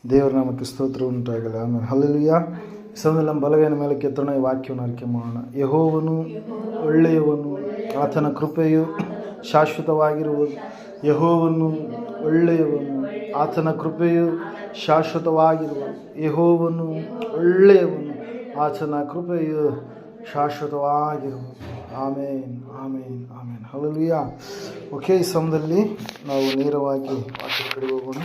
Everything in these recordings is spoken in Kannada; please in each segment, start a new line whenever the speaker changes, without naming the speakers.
ದೇವರ ನಾಮಕ್ಕೆ ಸ್ತೋತ್ರ ಉಂಟಾಗಲಿ. ಆಮೇಲೆ ಹಲ್ಲೆಲೂಯಾ. ಸಮಯದಲ್ಲಿ ನಮ್ಮ ಬಲಗೈನ ಮೇಲೆ ಕೆತ್ತೋಣ, ಈ ವಾಕ್ಯವನ್ನು ಅರಿಕೆ ಮಾಡೋಣ. ಯೆಹೋವನು ಒಳ್ಳೆಯವನು, ಆತನ ಕೃಪೆಯು ಶಾಶ್ವತವಾಗಿರುವುದು. ಯೆಹೋವನು ಒಳ್ಳೆಯವನು, ಆತನ ಕೃಪೆಯು ಶಾಶ್ವತವಾಗಿರುವುದು. ಯೆಹೋವನು ಒಳ್ಳೆಯವನು, ಆತನ ಕೃಪೆಯು ಶಾಶ್ವತವಾಗಿರುವುದು. ಆಮೇನ್, ಆಮೇನ್, ಆಮೇನ್. ಹಲ್ಲೆಲೂಯಾ. ಓಕೆ, ಈ ಸಮಯದಲ್ಲಿ ನಾವು ನೇರವಾಗಿ ವಾಕ್ಯದ ಕಡೆ ಹೋಗೋಣ.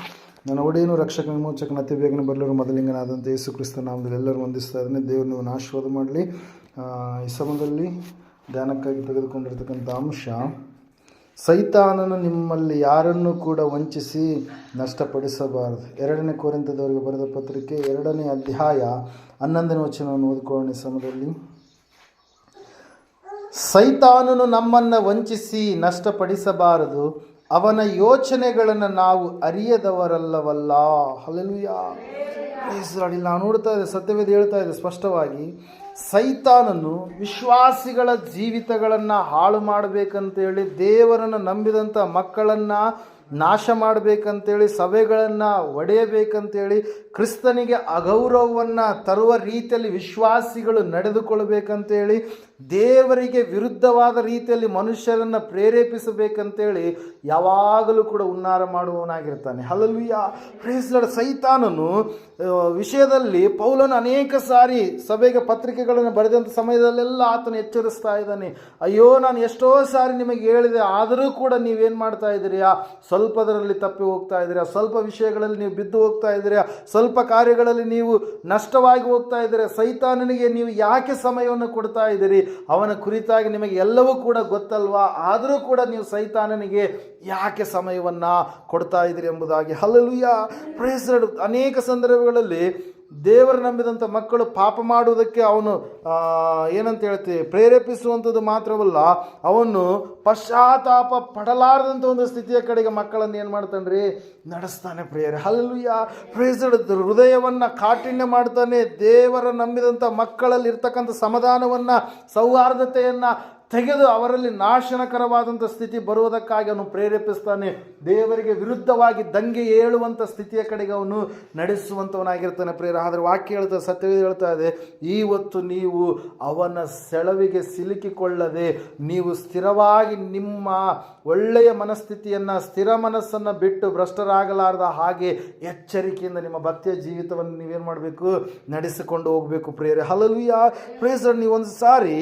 ನನ್ನ ಒಡೆಯನು ರಕ್ಷಕ ವಿಮೋಚಕನ ಅತಿ ಬೇಗನೆ ಬರಲಿರುವ ಮೊದಲಿಂಗನಾದಂಥ ಯೇಸು ಕ್ರಿಸ್ತ ನಾಮದಲ್ಲಿ ಎಲ್ಲರೂ ವಂದಿಸ್ತಾ ಇದ್ದಾನೆ. ದೇವರು ನೀವು ಆಶೀರ್ವಾದ ಮಾಡಲಿ. ಈ ಸಮಯದಲ್ಲಿ ಧ್ಯಾನಕ್ಕಾಗಿ ತೆಗೆದುಕೊಂಡಿರ್ತಕ್ಕಂಥ ಅಂಶ, ಸೈತಾನನು ನಿಮ್ಮಲ್ಲಿ ಯಾರನ್ನೂ ಕೂಡ ವಂಚಿಸಿ ನಷ್ಟಪಡಿಸಬಾರದು. 2ನೇ ಕೊರಿಂಥದವರಿಗೆ ಬರೆದ ಪತ್ರಿಕೆ 2ನೇ ಅಧ್ಯಾಯ 11ನೇ ವಚನವನ್ನು ಓದಿಕೊಳ್ಳೋಣ. ಈ ಸಮಯದಲ್ಲಿ, ಸೈತಾನನು ನಮ್ಮನ್ನು ವಂಚಿಸಿ ನಷ್ಟಪಡಿಸಬಾರದು, ಅವನ ಯೋಚನೆಗಳನ್ನು ನಾವು ಅರಿಯದವರಲ್ಲವಲ್ಲ. ಹಲ್ಲೆಲೂಯಾ. ಇಲ್ಲಿ ನಾವು ನೋಡ್ತಾ ಇದ್ದೇವೆ, ಸತ್ಯವೇದ ಹೇಳ್ತಾ ಇದೆ ಸ್ಪಷ್ಟವಾಗಿ, ಸೈತಾನನು ವಿಶ್ವಾಸಿಗಳ ಜೀವಿತಗಳನ್ನು ಹಾಳು ಮಾಡಬೇಕಂತೇಳಿ, ದೇವರನ್ನು ನಂಬಿದಂಥ ಮಕ್ಕಳನ್ನು ನಾಶ ಮಾಡಬೇಕಂತೇಳಿ, ಸಭೆಗಳನ್ನು ಒಡೆಯಬೇಕಂತೇಳಿ, ಕ್ರಿಸ್ತನಿಗೆ ಅಗೌರವವನ್ನು ತರುವ ರೀತಿಯಲ್ಲಿ ವಿಶ್ವಾಸಿಗಳು ನಡೆದುಕೊಳ್ಳಬೇಕಂತೇಳಿ, ದೇವರಿಗೆ ವಿರುದ್ಧವಾದ ರೀತಿಯಲ್ಲಿ ಮನುಷ್ಯರನ್ನು ಪ್ರೇರೇಪಿಸಬೇಕಂತೇಳಿ ಯಾವಾಗಲೂ ಕೂಡ ಹುನ್ನಾರ ಮಾಡುವವನಾಗಿರ್ತಾನೆ. ಹಲ್ಲೆಲೂಯಾ. Praise lord. ಸೈತಾನನು ವಿಷಯದಲ್ಲಿ ಪೌಲನು ಅನೇಕ ಸಾರಿ ಸಭೆಗೆ ಪತ್ರಿಕೆಗಳನ್ನು ಬರೆದಂಥ ಸಮಯದಲ್ಲೆಲ್ಲ ಆತನು ಎಚ್ಚರಿಸ್ತಾ ಇದ್ದಾನೆ. ಅಯ್ಯೋ, ನಾನು ಎಷ್ಟೋ ಸಾರಿ ನಿಮಗೆ ಹೇಳಿದೆ, ಆದರೂ ಕೂಡ ನೀವೇನು ಮಾಡ್ತಾ ಇದ್ದೀರಾ? ಸ್ವಲ್ಪದರಲ್ಲಿ ತಪ್ಪಿ ಹೋಗ್ತಾ ಇದ್ದೀರಾ, ಸ್ವಲ್ಪ ವಿಷಯಗಳಲ್ಲಿ ನೀವು ಬಿದ್ದು ಹೋಗ್ತಾ ಇದ್ದೀರಾ, ಸ್ವಲ್ಪ ಕಾರ್ಯಗಳಲ್ಲಿ ನೀವು ನಷ್ಟವಾಗಿ ಹೋಗ್ತಾ ಇದ್ದೀರಾ. ಸೈತಾನನಿಗೆ ನೀವು ಯಾಕೆ ಸಮಯವನ್ನು ಕೊಡ್ತಾ ಇದ್ದೀರಿ? ಅವನ ಕುರಿತಾಗಿ ನಿಮಗೆ ಎಲ್ಲವೂ ಕೂಡ ಗೊತ್ತಲ್ವಾ? ಆದರೂ ಕೂಡ ನೀವು ಸೈತಾನನಿಗೆ ಯಾಕೆ ಸಮಯವನ್ನು ಕೊಡ್ತಾ ಇದ್ದೀರಿ ಎಂಬುದಾಗಿ. ಹಲ್ಲೆಲೂಯಾ. Praise Lord. ಅನೇಕ ಸಂದರ್ಭಗಳಲ್ಲಿ ದೇವರು ನಂಬಿದಂಥ ಮಕ್ಕಳು ಪಾಪ ಮಾಡುವುದಕ್ಕೆ ಅವನು ಏನಂತ ಹೇಳ್ತೀವಿ, ಪ್ರೇರೇಪಿಸುವಂಥದ್ದು ಮಾತ್ರವಲ್ಲ, ಅವನು ಪಶ್ಚಾತ್ತಾಪ ಪಡಲಾರದಂಥ ಒಂದು ಸ್ಥಿತಿಯ ಕಡೆಗೆ ಮಕ್ಕಳನ್ನು ಏನು ಮಾಡ್ತಾನೆ ನಡೆಸ್ತಾನೆ. ಪ್ರಿಯರೇ, ಹಲ್ಲೆಲೂಯಾ. Praise lord. ಹೃದಯವನ್ನು ಕಾಠಿಣ್ಯ ಮಾಡ್ತಾನೆ. ದೇವರ ನಂಬಿದಂಥ ಮಕ್ಕಳಲ್ಲಿ ಇರ್ತಕ್ಕಂಥ ಸಮಾಧಾನವನ್ನು, ಸೌಹಾರ್ದತೆಯನ್ನು ತೆಗೆದು ಅವರಲ್ಲಿ ನಾಶನಕರವಾದಂಥ ಸ್ಥಿತಿ ಬರುವುದಕ್ಕಾಗಿ ಅವನು ಪ್ರೇರೇಪಿಸ್ತಾನೆ. ದೇವರಿಗೆ ವಿರುದ್ಧವಾಗಿ ದಂಗೆ ಏಳುವಂಥ ಸ್ಥಿತಿಯ ಕಡೆಗೆ ಅವನು ನಡೆಸುವಂಥವನಾಗಿರ್ತಾನೆ. ಪ್ರೇರ. ಆದರೆ ವಾಕ್ಯ ಹೇಳ್ತಾ, ಸತ್ಯವೇ ಹೇಳ್ತಾ ಇದೆ, ಇವತ್ತು ನೀವು ಅವನ ಸೆಳವಿಗೆ ಸಿಲುಕಿಕೊಳ್ಳದೆ ನೀವು ಸ್ಥಿರವಾಗಿ ನಿಮ್ಮ ಒಳ್ಳೆಯ ಮನಸ್ಥಿತಿಯನ್ನು, ಸ್ಥಿರ ಮನಸ್ಸನ್ನು ಬಿಟ್ಟು ಭ್ರಷ್ಟರಾಗಲಾರದ ಹಾಗೆ ಎಚ್ಚರಿಕೆಯಿಂದ ನಿಮ್ಮ ಭಕ್ತಿಯ ಜೀವಿತವನ್ನು ನೀವೇನು ಮಾಡಬೇಕು? ನಡೆಸಿಕೊಂಡು ಹೋಗಬೇಕು. ಪ್ರೇರೆ. ಹಲ್ಲೆಲೂಯಾ. Praise Lord. ನೀವೊಂದು ಸಾರಿ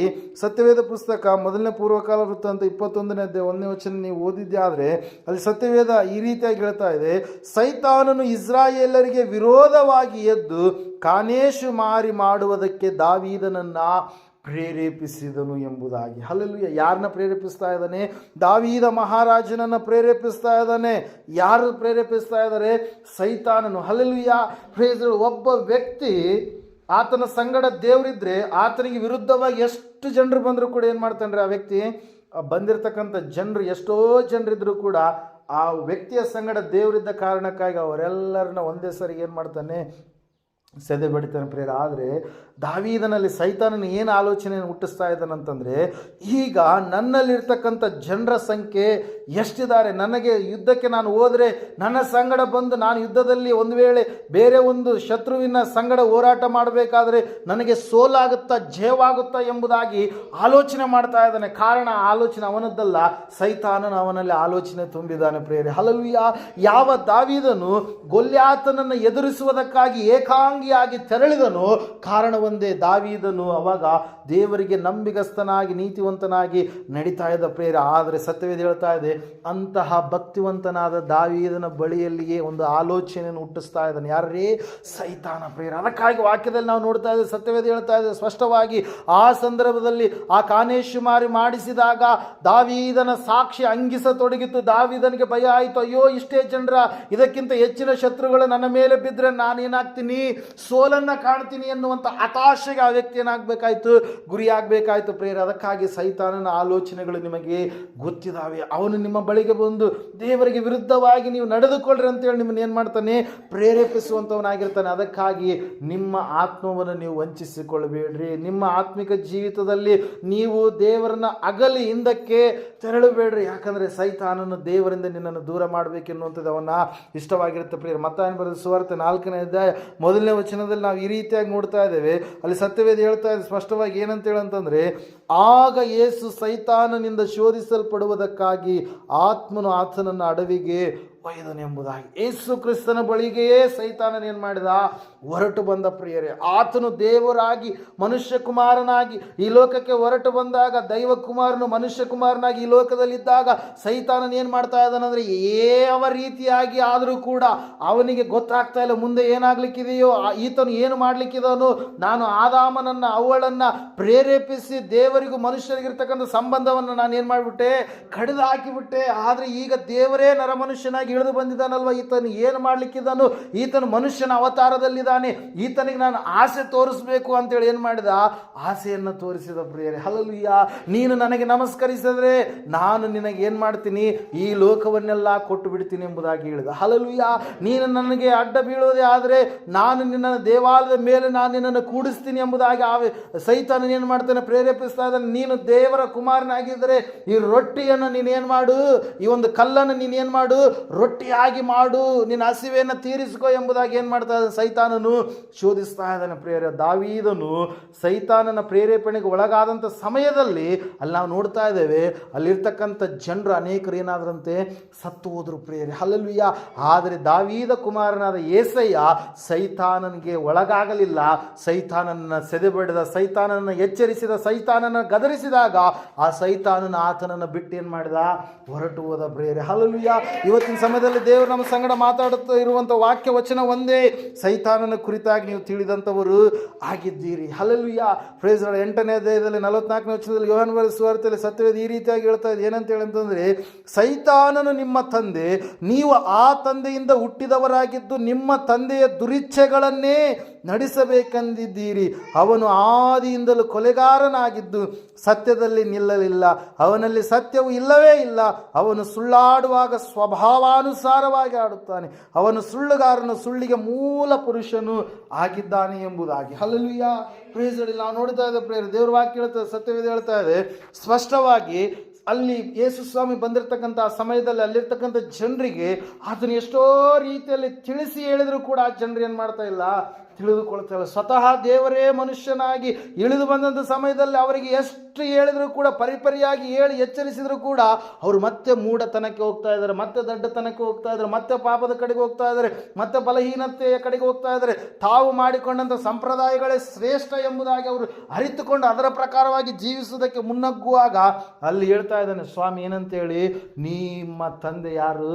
ಸತ್ಯವೇದ ಪುಸ್ತಕ 1ನೇ ಪೂರ್ವಕಾಲ ವೃತ್ತಾಂತ 21ನೇ ಅಧ್ಯಾಯ 1ನೇ ವಚನ ನೀವು ಓದಿದ್ದೆ ಆದರೆ ಅಲ್ಲಿ ಸತ್ಯವೇದ ಈ ರೀತಿಯಾಗಿ ಹೇಳ್ತಾ ಇದೆ, ಸೈತಾನನು ಇಸ್ರಾಯೇಲರಿಗೆ ವಿರೋಧವಾಗಿ ಎದ್ದು ಕಾನೇಶು ಮಾರಿ ಮಾಡುವುದಕ್ಕೆ ದಾವೀದನನ್ನ ಪ್ರೇರೇಪಿಸಿದನು ಎಂಬುದಾಗಿ. ಹಲ್ಲೆಲೂಯಾ. ಯಾರನ್ನ ಪ್ರೇರೇಪಿಸ್ತಾ ಇದ್ದಾನೆ? ದಾವೀದ ಮಹಾರಾಜನನ್ನು ಪ್ರೇರೇಪಿಸ್ತಾ ಇದ್ದಾನೆ. ಯಾರು ಪ್ರೇರೇಪಿಸ್ತಾ ಇದ್ದಾರೆ? ಸೈತಾನನು. ಹಲ್ಲೆಲೂಯಾ. ಒಬ್ಬ ವ್ಯಕ್ತಿ ಆತನ ಸಂಗಡ ದೇವರಿದ್ರೆ ಆತನಿಗೆ ವಿರುದ್ಧವಾಗಿ ಎಷ್ಟು ಜನರು ಬಂದರೂ ಕೂಡ ಏನು ಮಾಡ್ತಾನೆ? ಆ ವ್ಯಕ್ತಿ ಬಂದಿರತಕ್ಕಂಥ ಜನರು ಎಷ್ಟೋ ಜನರಿದ್ದರೂ ಕೂಡ ಆ ವ್ಯಕ್ತಿಯ ಸಂಗಡ ದೇವರಿದ್ದ ಕಾರಣಕ್ಕಾಗಿ ಅವರೆಲ್ಲರನ್ನ ಒಂದೇ ಸರಿ ಏನು ಮಾಡ್ತಾನೆ? ಸೆದೆ ಬಡಿತಾನೆ. ಪ್ರೇರ. ಆದರೆ ದಾವೀದನಲ್ಲಿ ಸೈತಾನನ ಏನು ಆಲೋಚನೆಯನ್ನು ಹುಟ್ಟಿಸ್ತಾ ಇದ್ದಾನಂತಂದರೆ, ಈಗ ನನ್ನಲ್ಲಿರ್ತಕ್ಕಂಥ ಜನರ ಸಂಖ್ಯೆ ಎಷ್ಟಿದ್ದಾರೆ, ನನಗೆ ಯುದ್ಧಕ್ಕೆ ನಾನು ಹೋದರೆ ನನ್ನ ಸಂಗಡ ಬಂದು ನಾನು ಯುದ್ಧದಲ್ಲಿ ಒಂದು ವೇಳೆ ಬೇರೆ ಒಂದು ಶತ್ರುವಿನ ಸಂಗಡ ಹೋರಾಟ ಮಾಡಬೇಕಾದ್ರೆ ನನಗೆ ಸೋಲಾಗುತ್ತಾ ಜಯವಾಗುತ್ತಾ ಎಂಬುದಾಗಿ ಆಲೋಚನೆ ಮಾಡ್ತಾ ಇದ್ದಾನೆ. ಕಾರಣ ಆಲೋಚನೆ ಅವನದ್ದಲ್ಲ, ಸೈತಾನನು ಅವನಲ್ಲಿ ಆಲೋಚನೆ ತುಂಬಿದ್ದಾನೆ. ಪ್ರೇರೆ. ಹಲ್ಲೆಲೂಯಾ. ಯಾವ ದಾವೀದನು ಗೊಲ್ಯಾತನನ್ನು ಎದುರಿಸುವುದಕ್ಕಾಗಿ ಏಕಾಂಗಿಯಾಗಿ ತೆರಳಿದನು, ಕಾರಣ ಒಂದೇ, ದಾವೀದನು ಅವಾಗ ದೇವರಿಗೆ ನಂಬಿಗಸ್ತನಾಗಿ ನೀತಿವಂತನಾಗಿ ನಡೀತಾ ಇದ್ದ. ಪ್ರೇರ. ಆದರೆ ಸತ್ಯವೇದ ಹೇಳ್ತಾ ಇದೆ, ಅಂತಹ ಭಕ್ತಿವಂತನಾದ ದಾವೀದನ ಬಳಿಯಲ್ಲಿಯೇ ಒಂದು ಆಲೋಚನೆಯನ್ನು ಹುಟ್ಟಿಸ್ತಾ ಇದ್ದಾನೆ. ಯಾರೇ? ಸೈತಾನ. ಪ್ರೇರ. ಅದಕ್ಕಾಗಿ ವಾಕ್ಯದಲ್ಲಿ ನಾವು ನೋಡ್ತಾ ಇದ್ದೇವೆ, ಸತ್ಯವೇದ ಹೇಳ್ತಾ ಇದೆ ಸ್ಪಷ್ಟವಾಗಿ, ಆ ಸಂದರ್ಭದಲ್ಲಿ ಆ ಕಾನೇಶುಮಾರಿ ಮಾಡಿಸಿದಾಗ ದಾವೀದನ ಸಾಕ್ಷಿ ಅಂಗಿಸತೊಡಗಿತು. ದಾವೀದನಿಗೆ ಭಯ ಆಯಿತು. ಅಯ್ಯೋ, ಇಷ್ಟೇ ಜನರ, ಇದಕ್ಕಿಂತ ಹೆಚ್ಚಿನ ಶತ್ರುಗಳು ನನ್ನ ಮೇಲೆ ಬಿದ್ದರೆ ನಾನೇನಾಗ್ತೀನಿ? ಸೋಲನ್ನು ಕಾಣ್ತೀನಿ ಎನ್ನುವಂಥ ಹತಾಶೆಗೆ ಆ ವ್ಯಕ್ತಿ ಏನಾಗಬೇಕಾಯ್ತು, ಗುರಿ ಆಗಬೇಕಾಯ್ತು ಪ್ರೇರೆ. ಅದಕ್ಕಾಗಿ ಸೈತಾನನ ಆಲೋಚನೆಗಳು ನಿಮಗೆ ಗೊತ್ತಿದ್ದಾವೆ. ಅವನು ನಿಮ್ಮ ಬಳಿಗೆ ಬಂದು ದೇವರಿಗೆ ವಿರುದ್ಧವಾಗಿ ನೀವು ನಡೆದುಕೊಳ್ಳ್ರಿ ಅಂತೇಳಿ ನಿಮ್ಮನ್ನು ಏನು ಮಾಡ್ತಾನೆ, ಪ್ರೇರೇಪಿಸುವಂಥವನಾಗಿರ್ತಾನೆ. ಅದಕ್ಕಾಗಿ ನಿಮ್ಮ ಆತ್ಮವನ್ನು ನೀವು ವಂಚಿಸಿಕೊಳ್ಳಬೇಡ್ರಿ. ನಿಮ್ಮ ಆತ್ಮಿಕ ಜೀವಿತದಲ್ಲಿ ನೀವು ದೇವರನ್ನ ಅಗಲಿ ಹಿಂದಕ್ಕೆ ತೆರಳಬೇಡ್ರಿ. ಯಾಕಂದರೆ ಸೈತಾನನು ದೇವರಿಂದ ನಿನ್ನನ್ನು ದೂರ ಮಾಡಬೇಕೆನ್ನುವಂಥದ್ದು ಅವನ ಇಷ್ಟವಾಗಿರುತ್ತೆ ಪ್ರಿಯರು. ಮತ್ತಾಯನ ಬರೆದ ಸುವಾರ್ತೆ 4ನೇ ಅಧ್ಯಾಯ 1ನೇ ವಚನದಲ್ಲಿ ನಾವು ಈ ರೀತಿಯಾಗಿ ನೋಡ್ತಾ ಇದ್ದೇವೆ. ಅಲ್ಲಿ ಸತ್ಯವೇದ ಹೇಳ್ತಾ ಇದೆ ಸ್ಪಷ್ಟವಾಗಿ ಏನಂತೇಳಿ ಅಂತಂದರೆ, ಆಗ ಯೇಸು ಸೈತಾನನಿಂದ ಶೋಧಿಸಲ್ಪಡುವುದಕ್ಕಾಗಿ ಆತ್ಮನು ಆತನನ್ನು ಅಡವಿಗೆ ಒಯ್ದನೆಂಬುದಾಗಿ. ಯೇಸು ಕ್ರಿಸ್ತನ ಬಳಿಗೆಯೇ ಸೈತಾನನ ಏನು ಮಾಡಿದ, ಹೊರಟು ಬಂದ ಪ್ರಿಯರೇ. ಆತನು ದೇವರಾಗಿ ಮನುಷ್ಯ ಕುಮಾರನಾಗಿ ಈ ಲೋಕಕ್ಕೆ ಹೊರಟು ಬಂದಾಗ, ದೈವ ಕುಮಾರನು ಮನುಷ್ಯ ಕುಮಾರನಾಗಿ ಈ ಲೋಕದಲ್ಲಿದ್ದಾಗ ಸೈತಾನನ ಏನು ಮಾಡ್ತಾ ಇದ್ದಾನಂದರೆ, ಯಾವ ರೀತಿಯಾಗಿ ಆದರೂ ಕೂಡ ಅವನಿಗೆ ಗೊತ್ತಾಗ್ತಾ ಇಲ್ಲ ಮುಂದೆ ಏನಾಗ್ಲಿಕ್ಕಿದೆಯೋ, ಈತನು ಏನು ಮಾಡ್ಲಿಕ್ಕಿದನು. ನಾನು ಆದಾಮನನ್ನು ಅವಳನ್ನು ಪ್ರೇರೇಪಿಸಿ ದೇವರಿಗೂ ಮನುಷ್ಯರಿಗಿರ್ತಕ್ಕಂಥ ಸಂಬಂಧವನ್ನು ನಾನು ಏನು ಮಾಡಿಬಿಟ್ಟೆ, ಕಡಿದು ಹಾಕಿಬಿಟ್ಟೆ. ಆದರೆ ಈಗ ದೇವರೇ ನರಮನುಷ್ಯನಾಗಿ ಇಳಿದು ಬಂದಿದ್ದಾನಲ್ವ, ಈತನು ಏನು ಮಾಡ್ಲಿಕ್ಕಿದ್ದಾನು, ಈತನು ಮನುಷ್ಯನ ಅವತಾರದಲ್ಲಿದ್ದಾನೆ, ಈತನಿಗೆ ನಾನು ಆಸೆ ತೋರಿಸ್ಬೇಕು ಅಂತೇಳಿ ಏನು ಮಾಡಿದ, ಆಸೆಯನ್ನು ತೋರಿಸಿದ ಪ್ರಿಯರೇ. ಹಲ್ಲೆಲೂಯಾ. ನೀನು ನನಗೆ ನಮಸ್ಕರಿಸಿದ್ರೆ ನಾನು ನಿನಗೆ ಏನು ಮಾಡ್ತೀನಿ, ಈ ಲೋಕವನ್ನೆಲ್ಲ ಕೊಟ್ಟು ಬಿಡ್ತೀನಿ ಎಂಬುದಾಗಿ ಹೇಳಿದ. ಹಲ್ಲೆಲೂಯಾ. ನೀನು ನನಗೆ ಅಡ್ಡ ಬೀಳೋದೇ ಆದರೆ ನಾನು ನಿನ್ನ ದೇವಾಲಯದ ಮೇಲೆ ನಾನು ನಿನ್ನನ್ನು ಕೂಡಿಸ್ತೀನಿ ಎಂಬುದಾಗಿ ಸೈತಾನ ಏನು ಮಾಡ್ತಾನೆ, ಪ್ರೇರೇಪಿಸ್ತಾ ಇದ್ದಾನೆ. ನೀನು ದೇವರ ಕುಮಾರನಾಗಿದ್ದರೆ ಈ ರೊಟ್ಟಿಯನ್ನು ನೀನೇನು ಮಾಡು, ಈ ಒಂದು ಕಲ್ಲನ್ನು ನೀನೇನು ಮಾಡು, ರೊಟ್ಟಿಯಾಗಿ ಮಾಡು, ನಿನ್ನ ಹಸಿವೆಯನ್ನು ತೀರಿಸಿಕೋ ಎಂಬುದಾಗಿ ಏನು ಮಾಡ್ತಾ ಇದ್ದಾನೆ, ಸೈತಾನನು ಶೋಧಿಸ್ತಾ ಇದ್ದಾನೆ ಪ್ರಿಯರೇ. ದಾವೀದನು ಸೈತಾನನ ಪ್ರೇರೇಪಣೆಗೆ ಒಳಗಾದಂಥ ಸಮಯದಲ್ಲಿ ಅಲ್ಲಿ ನಾವು ನೋಡ್ತಾ ಇದ್ದೇವೆ, ಅಲ್ಲಿರ್ತಕ್ಕಂಥ ಜನರು ಅನೇಕರು ಏನಾದ್ರಂತೆ, ಸತ್ತು ಹೋದರು ಪ್ರಿಯರೇ. ಹಲ್ಲೆಲೂಯಾ. ಆದರೆ ದಾವೀದ ಕುಮಾರನಾದ ಯೇಸಯ್ಯ ಸೈತಾನನಿಗೆ ಒಳಗಾಗಲಿಲ್ಲ. ಸೈತಾನನ ಸೆದೆಬಡಿದ, ಸೈತಾನನ ಎಚ್ಚರಿಸಿದ, ಸೈತಾನನ ಗದರಿಸಿದಾಗ ಆ ಸೈತಾನನ ಆತನನ್ನು ಬಿಟ್ಟು ಏನು ಮಾಡಿದ, ಹೊರಟು ಹೋದ ಪ್ರಿಯರೇ. ಹಲ್ಲೆಲೂಯಾ. ಇವತ್ತಿನ ಸಮಯದಲ್ಲಿ ದೇವರು ನಮ್ಮ ಸಂಗಡ ಮಾತಾಡುತ್ತಾ ಇರುವಂಥ ವಾಕ್ಯ ವಚನ ಒಂದೇ, ಸೈತಾನನ ಕುರಿತಾಗಿ ನೀವು ತಿಳಿದಂಥವರು ಆಗಿದ್ದೀರಿ. ಹಲ್ಲೆಲೂಯಾ. Praise lord. 8ನೇ ಅಧ್ಯಾಯದಲ್ಲಿ 44ನೇ ವಚನದಲ್ಲಿ ಯೋಹಾನ ಬರೆದ ಸುವಾರ್ತೆಯಲ್ಲಿ ಸತ್ಯವೇದ ಈ ರೀತಿಯಾಗಿ ಹೇಳ್ತಾ ಇದೆ. ಏನಂತ ಹೇಳಂತಂದರೆ, ಸೈತಾನನು ನಿಮ್ಮ ತಂದೆ, ನೀವು ಆ ತಂದೆಯಿಂದ ಹುಟ್ಟಿದವರಾಗಿದ್ದು ನಿಮ್ಮ ತಂದೆಯ ದುರಿಚ್ಛೆಗಳನ್ನೇ ನಡೆಸಬೇಕೆಂದಿದ್ದೀರಿ. ಅವನು ಆದಿಯಿಂದಲೂ ಕೊಲೆಗಾರನಾಗಿದ್ದು ಸತ್ಯದಲ್ಲಿ ನಿಲ್ಲಲಿಲ್ಲ, ಅವನಲ್ಲಿ ಸತ್ಯವು ಇಲ್ಲವೇ ಇಲ್ಲ. ಅವನು ಸುಳ್ಳಾಡುವಾಗ ಸ್ವಭಾವಾನುಸಾರವಾಗಿ ಆಡುತ್ತಾನೆ, ಅವನು ಸುಳ್ಳುಗಾರನು, ಸುಳ್ಳಿಗೆ ಮೂಲ ಪುರುಷನು ಆಗಿದ್ದಾನೆ ಎಂಬುದಾಗಿ. ಹಲ್ಲೆಲೂಯಾ. Praise Lord. ನಾವು ನೋಡ್ತಾ ಇದ್ದ ಪ್ರೇರ ದೇವ್ರ ವಾಕ್ಯ ಹೇಳ್ತಾ, ಸತ್ಯವೇದ ಹೇಳ್ತಾ ಇದೆ ಸ್ಪಷ್ಟವಾಗಿ. ಅಲ್ಲಿ ಯೇಸು ಸ್ವಾಮಿ ಬಂದಿರತಕ್ಕಂಥ ಸಮಯದಲ್ಲಿ ಅಲ್ಲಿರ್ತಕ್ಕಂಥ ಜನರಿಗೆ ಅದನ್ನು ಎಷ್ಟೋ ರೀತಿಯಲ್ಲಿ ತಿಳಿಸಿ ಹೇಳಿದ್ರು ಕೂಡ ಆ ಜನರು ಏನು ಮಾಡ್ತಾ ಇಲ್ಲ, ತಿಳಿದುಕೊಳ್ತಾರೆ. ಸ್ವತಃ ದೇವರೇ ಮನುಷ್ಯನಾಗಿ ಇಳಿದು ಬಂದಂಥ ಸಮಯದಲ್ಲಿ ಅವರಿಗೆ ಎಷ್ಟು ಹೇಳಿದ್ರು ಕೂಡ, ಪರಿಪರಿಯಾಗಿ ಹೇಳಿ ಎಚ್ಚರಿಸಿದ್ರು ಕೂಡ ಅವರು ಮತ್ತೆ ಮೂಢತನಕ್ಕೆ ಹೋಗ್ತಾ ಇದ್ದಾರೆ, ಮತ್ತೆ ದಡ್ಡತನಕ್ಕೆ ಹೋಗ್ತಾ ಇದ್ದಾರೆ, ಮತ್ತೆ ಪಾಪದ ಕಡೆಗೆ ಹೋಗ್ತಾ ಇದ್ದಾರೆ, ಮತ್ತೆ ಬಲಹೀನತೆಯ ಕಡೆಗೆ ಹೋಗ್ತಾ ಇದ್ದಾರೆ. ತಾವು ಮಾಡಿಕೊಂಡಂಥ ಸಂಪ್ರದಾಯಗಳೇ ಶ್ರೇಷ್ಠ ಎಂಬುದಾಗಿ ಅವರು ಅರಿತುಕೊಂಡು ಅದರ ಪ್ರಕಾರವಾಗಿ ಜೀವಿಸುವುದಕ್ಕೆ ಮುನ್ನಗ್ಗುವಾಗ ಅಲ್ಲಿ ಹೇಳ್ತಾ ಇದ್ದಾನೆ ಸ್ವಾಮಿ ಏನಂತೇಳಿ, ನಿಮ್ಮ ತಂದೆ ಯಾರು,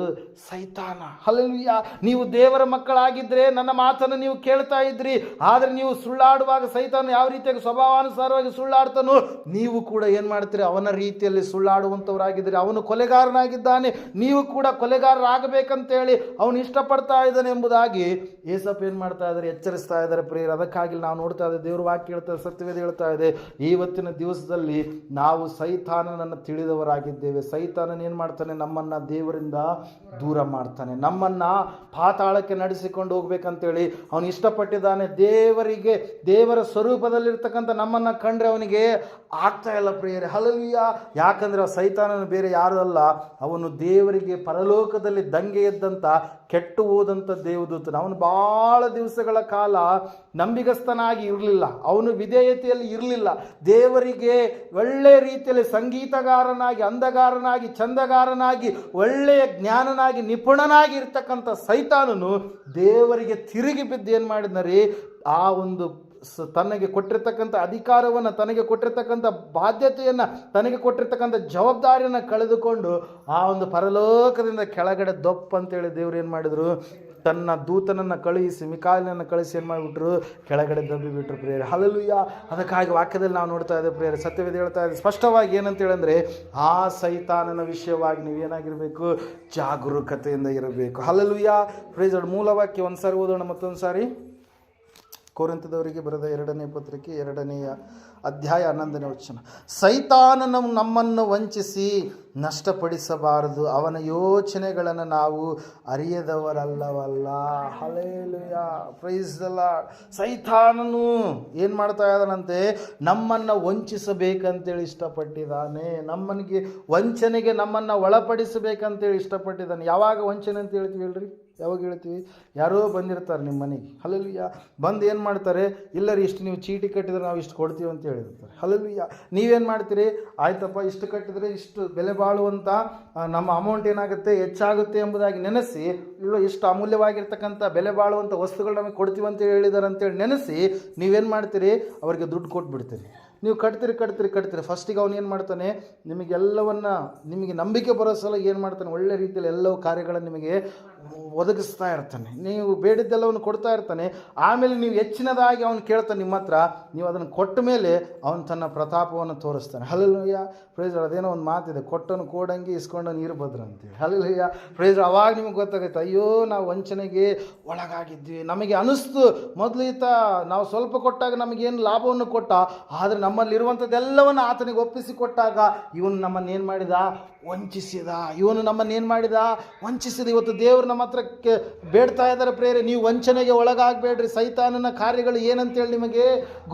ಸೈತಾನ. ಹಲ್ಲೆಲೂಯಾ. ನೀವು ದೇವರ ಮಕ್ಕಳಾಗಿದ್ದರೆ ನನ್ನ ಮಾತನ್ನು ನೀವು ಕೇಳ್ತಾ ಇದ್ರಿ, ಆದರೆ ನೀವು ಸುಳ್ಳಾಡುವಾಗ ಸೈತಾನ ಯಾವ ರೀತಿಯಾಗಿ ಸ್ವಭಾವಾನುಸಾರವಾಗಿ ಸುಳ್ಳಾಡ್ತಾನೋ ನೀವು ಕೂಡ ಏನು ಮಾಡ್ತೀರಿ, ಅವನ ರೀತಿಯಲ್ಲಿ ಸುಳ್ಳಾಡುವಂಥವರಾಗಿದ್ದೀರಿ. ಅವನು ಕೊಲೆಗಾರನಾಗಿದ್ದಾನೆ, ನೀವು ಕೂಡ ಕೊಲೆಗಾರರಾಗಬೇಕಂತೇಳಿ ಅವನು ಇಷ್ಟಪಡ್ತಾ ಇದ್ದಾನೆ ಎಂಬುದಾಗಿ ಏಸಪ್ಪ ಏನು ಮಾಡ್ತಾ ಇದ್ದಾರೆ, ಎಚ್ಚರಿಸ್ತಾ ಇದ್ದಾರೆ ಪ್ರಿಯರೇ. ಅದಕ್ಕಾಗಿ ನಾವು ನೋಡ್ತಾ ಇದ್ದೇವೆ, ದೇವ್ರ ವಾಕ್ಯ ಹೇಳ್ತಾ ಇದೆ, ಸತ್ಯವೇದ ಹೇಳ್ತಾ ಇದೆ, ಇವತ್ತಿನ ದಿವಸದಲ್ಲಿ ನಾವು ಸೈತಾನನನ್ನು ತಿಳಿದವರಾಗಿದ್ದೇವೆ. ಸೈತಾನನ ಏನು ಮಾಡ್ತಾನೆ, ನಮ್ಮನ್ನು ದೇವರಿಂದ ದೂರ ಮಾಡ್ತಾನೆ, ನಮ್ಮನ್ನು ಪಾತಾಳಕ್ಕೆ ನಡೆಸಿಕೊಂಡು ಹೋಗ್ಬೇಕಂತೇಳಿ ಅವನು ಇಷ್ಟಪಟ್ಟಿದ್ದಾನೆ. ದೇವರಿಗೆ, ದೇವರ ಸ್ವರೂಪದಲ್ಲಿರ್ತಕ್ಕಂಥ ನಮ್ಮನ್ನು ಕಂಡ್ರೆ ಅವನಿಗೆ ಆಗ್ತಾ ಇಲ್ಲ ಪ್ರಿಯರೇ. ಹಲ್ಲೆಲೂಯಾ. ಯಾಕಂದರೆ ಸೈತಾನನು ಬೇರೆ ಯಾರು ಅಲ್ಲ, ಅವನು ದೇವರಿಗೆ ಪರಲೋಕದಲ್ಲಿ ದಂಗೆ ಎದ್ದಂಥ ಕೆಟ್ಟು ಹೋದಂಥ ದೇವದೂತನ. ಅವನು ಭಾಳ ದಿವಸಗಳ ಕಾಲ ನಂಬಿಗಸ್ತನಾಗಿ ಇರಲಿಲ್ಲ, ಅವನು ವಿಧೇಯತೆಯಲ್ಲಿ ಇರಲಿಲ್ಲ. ದೇವರಿಗೆ ಒಳ್ಳೆಯ ರೀತಿಯಲ್ಲಿ ಸಂಗೀತಗಾರನಾಗಿ, ಅಂದಗಾರನಾಗಿ, ಚಂದಗಾರನಾಗಿ, ಒಳ್ಳೆಯ ಜ್ಞಾನನಾಗಿ, ನಿಪುಣನಾಗಿ ಇರ್ತಕ್ಕಂಥ ಸೈತಾನನು ದೇವರಿಗೆ ತಿರುಗಿ ಬಿದ್ದು ಏನು ಮಾಡಿದ್ನರಿ, ಆ ಒಂದು ತನಗೆ ಕೊಟ್ಟಿರ್ತಕ್ಕಂಥ ಅಧಿಕಾರವನ್ನು, ತನಗೆ ಕೊಟ್ಟಿರ್ತಕ್ಕಂಥ ಬಾಧ್ಯತೆಯನ್ನು, ತನಗೆ ಕೊಟ್ಟಿರ್ತಕ್ಕಂಥ ಜವಾಬ್ದಾರಿಯನ್ನು ಕಳೆದುಕೊಂಡು ಆ ಒಂದು ಪರಲೋಕದಿಂದ ಕೆಳಗಡೆ ದೊಪ್ಪ ಅಂತೇಳಿ ದೇವರು ಏನು ಮಾಡಿದರು, ತನ್ನ ದೂತನನ್ನು ಕಳುಹಿಸಿ, ಮಿಕಾಯಲನನ್ನು ಕಳಿಸಿ ಏನು ಮಾಡಿಬಿಟ್ರು, ಕೆಳಗಡೆ ದಬ್ಬಿಬಿಟ್ರು ಪ್ರಿಯರೇ. ಹಲ್ಲೆಲೂಯಾ. ಅದಕ್ಕಾಗಿ ವಾಕ್ಯದಲ್ಲಿ ನಾವು ನೋಡ್ತಾ ಇದ್ದೇವೆ ಪ್ರಿಯರೇ, ಸತ್ಯವೇದ ಹೇಳ್ತಾ ಇದೆ ಸ್ಪಷ್ಟವಾಗಿ ಏನಂತೇಳಂದರೆ, ಆ ಸೈತಾನನ ವಿಷಯವಾಗಿ ನೀವೇನಾಗಿರಬೇಕು, ಜಾಗರೂಕತೆಯಿಂದ ಇರಬೇಕು. ಹಲ್ಲೆಲೂಯಾ. Praise lord. ಮೂಲವಾಕ್ಯ ಒಂದು ಸಾರಿ ಓದೋಣ, ಮತ್ತೊಂದು ಸಾರಿ ಕೊರಿಂಥದವರಿಗೆ ಬರೆದ 2ನೇ ಪತ್ರಿಕೆ 2ನೇ ಅಧ್ಯಾಯ 11ನೇ ವಚನ. ಸೈತಾನನು ನಮ್ಮನ್ನು ವಂಚಿಸಿ ನಷ್ಟಪಡಿಸಬಾರದು, ಅವನ ಯೋಚನೆಗಳನ್ನು ನಾವು ಅರಿಯದವರಲ್ಲವಲ್ಲ. Hallelujah, praise the Lord. ಸೈತಾನನು ಏನು ಮಾಡ್ತಾ ಇದ್ದಾನಂತೆ? ನಮ್ಮನ್ನು ವಂಚಿಸಬೇಕಂತೇಳಿ ಇಷ್ಟಪಟ್ಟಿದ್ದಾನೆ. ನಮ್ಮನಿಗೆ ವಂಚನೆಗೆ ನಮ್ಮನ್ನು ಒಳಪಡಿಸಬೇಕಂತೇಳಿ ಇಷ್ಟಪಟ್ಟಿದ್ದಾನೆ. ಯಾವಾಗ ವಂಚನೆ ಅಂತ ಹೇಳ್ತೀವಿ ಹೇಳ್ರಿ? ಯಾವಾಗ ಹೇಳ್ತೀವಿ? ಯಾರೋ ಬಂದಿರ್ತಾರೆ ನಿಮ್ಮ ಮನೆಗೆ, ಹಲ್ಲೆಲೂಯಾ, ಬಂದು ಏನು ಮಾಡ್ತಾರೆ? ಇಲ್ಲರಿ ಇಷ್ಟು ನೀವು ಚೀಟಿ ಕಟ್ಟಿದ್ರೆ ನಾವು ಇಷ್ಟು ಕೊಡ್ತೀವಿ ಅಂತ ಹೇಳಿರ್ತಾರೆ. ಹಲ್ಲೆಲೂಯಾ. ನೀವೇನು ಮಾಡ್ತೀರಿ? ಆಯ್ತಪ್ಪ, ಇಷ್ಟು ಕಟ್ಟಿದರೆ ಇಷ್ಟು ಬೆಲೆ ಬಾಳುವಂಥ ನಮ್ಮ ಅಮೌಂಟ್ ಏನಾಗುತ್ತೆ, ಹೆಚ್ಚಾಗುತ್ತೆ ಎಂಬುದಾಗಿ ನೆನೆಸಿ, ಇಲ್ಲ ಇಷ್ಟು ಅಮೂಲ್ಯವಾಗಿರ್ತಕ್ಕಂಥ ಬೆಲೆ ಬಾಳುವಂಥ ವಸ್ತುಗಳು ನಮಗೆ ಕೊಡ್ತೀವಿ ಅಂತ ಹೇಳಿದಾರೆ ಅಂತೇಳಿ ನೆನೆಸಿ ನೀವೇನು ಮಾಡ್ತೀರಿ? ಅವರಿಗೆ ದುಡ್ಡು ಕೊಟ್ಬಿಡ್ತೀರಿ. ನೀವು ಕಟ್ತೀರಿ. ಫಸ್ಟಿಗೆ ಅವನು ಏನು ಮಾಡ್ತಾನೆ? ನಿಮಗೆಲ್ಲವನ್ನು, ನಿಮಗೆ ನಂಬಿಕೆ ಬರೋ ಸಲ ಏನು ಮಾಡ್ತಾನೆ? ಒಳ್ಳೆ ರೀತಿಯಲ್ಲಿ ಎಲ್ಲವೂ ಕಾರ್ಯಗಳನ್ನು ನಿಮಗೆ ಒದಗಿಸ್ತಾ ಇರ್ತಾನೆ. ನೀವು ಬೇಡಿದ್ದೆಲ್ಲವನ್ನು ಕೊಡ್ತಾ ಇರ್ತಾನೆ. ಆಮೇಲೆ ನೀವು ಹೆಚ್ಚಿನದಾಗಿ ಅವನು ಕೇಳ್ತಾನೆ ನಿಮ್ಮ ಹತ್ರ. ನೀವು ಅದನ್ನು ಕೊಟ್ಟ ಮೇಲೆ ಅವನು ತನ್ನ ಪ್ರತಾಪವನ್ನು ತೋರಿಸ್ತಾನೆ. Hallelujah, praise. ಅದೇನೋ ಒಂದು ಮಾತಿದೆ, ಕೊಟ್ಟನು ಕೋಡಂಗಿ ಇಸ್ಕೊಂಡು ನೀರು ಭದ್ರ ಅಂತೇಳಿ. Hallelujah, praise. ಅವಾಗ ನಿಮಗೆ ಗೊತ್ತಾಗುತ್ತೆ, ಅಯ್ಯೋ ನಾವು ವಂಚನೆಗೆ ಒಳಗಾಗಿದ್ವಿ. ನಮಗೆ ಅನಿಸ್ತು ಮೊದಲು ಈತ ನಾವು ಸ್ವಲ್ಪ ಕೊಟ್ಟಾಗ ನಮಗೇನು ಲಾಭವನ್ನು ಕೊಟ್ಟ, ಆದರೆ ನಮ್ಮಲ್ಲಿರುವಂಥದ್ದೆಲ್ಲವನ್ನು ಆತನಿಗೆ ಒಪ್ಪಿಸಿ ಕೊಟ್ಟಾಗ ಇವನು ನಮ್ಮನ್ನು ಏನು ಮಾಡಿದ? ವಂಚಿಸಿದ. ಇವತ್ತು ದೇವರು ನಮ್ಮ ಹತ್ರಕ್ಕೆ ಬೇಡ್ತಾ ಇದ್ದಾರೆ, ಪ್ರೇರೆ, ನೀವು ವಂಚನೆಗೆ ಒಳಗಾಗಬೇಡ್ರಿ. ಸೈತಾನನ ಕಾರ್ಯಗಳು ಏನಂತೇಳಿ ನಿಮಗೆ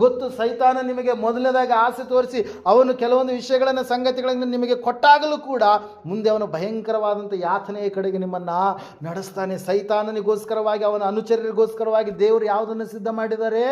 ಗೊತ್ತು. ಸೈತಾನ ನಿಮಗೆ ಮೊದಲನೇದಾಗಿ ಆಸೆ ತೋರಿಸಿ ಅವನು ಕೆಲವೊಂದು ವಿಷಯಗಳನ್ನು, ಸಂಗತಿಗಳನ್ನು ನಿಮಗೆ ಕೊಟ್ಟಾಗಲೂ ಕೂಡ ಮುಂದೆ ಅವನು ಭಯಂಕರವಾದಂಥ ಯಾತನೆಯ ಕಡೆಗೆ ನಿಮ್ಮನ್ನು ನಡೆಸ್ತಾನೆ. ಸೈತಾನನಿಗೋಸ್ಕರವಾಗಿ, ಅವನ ಅನುಚರರಿಗೋಸ್ಕರವಾಗಿ ದೇವರು ಯಾವುದನ್ನು ಸಿದ್ಧ ಮಾಡಿದ್ದಾರೆ?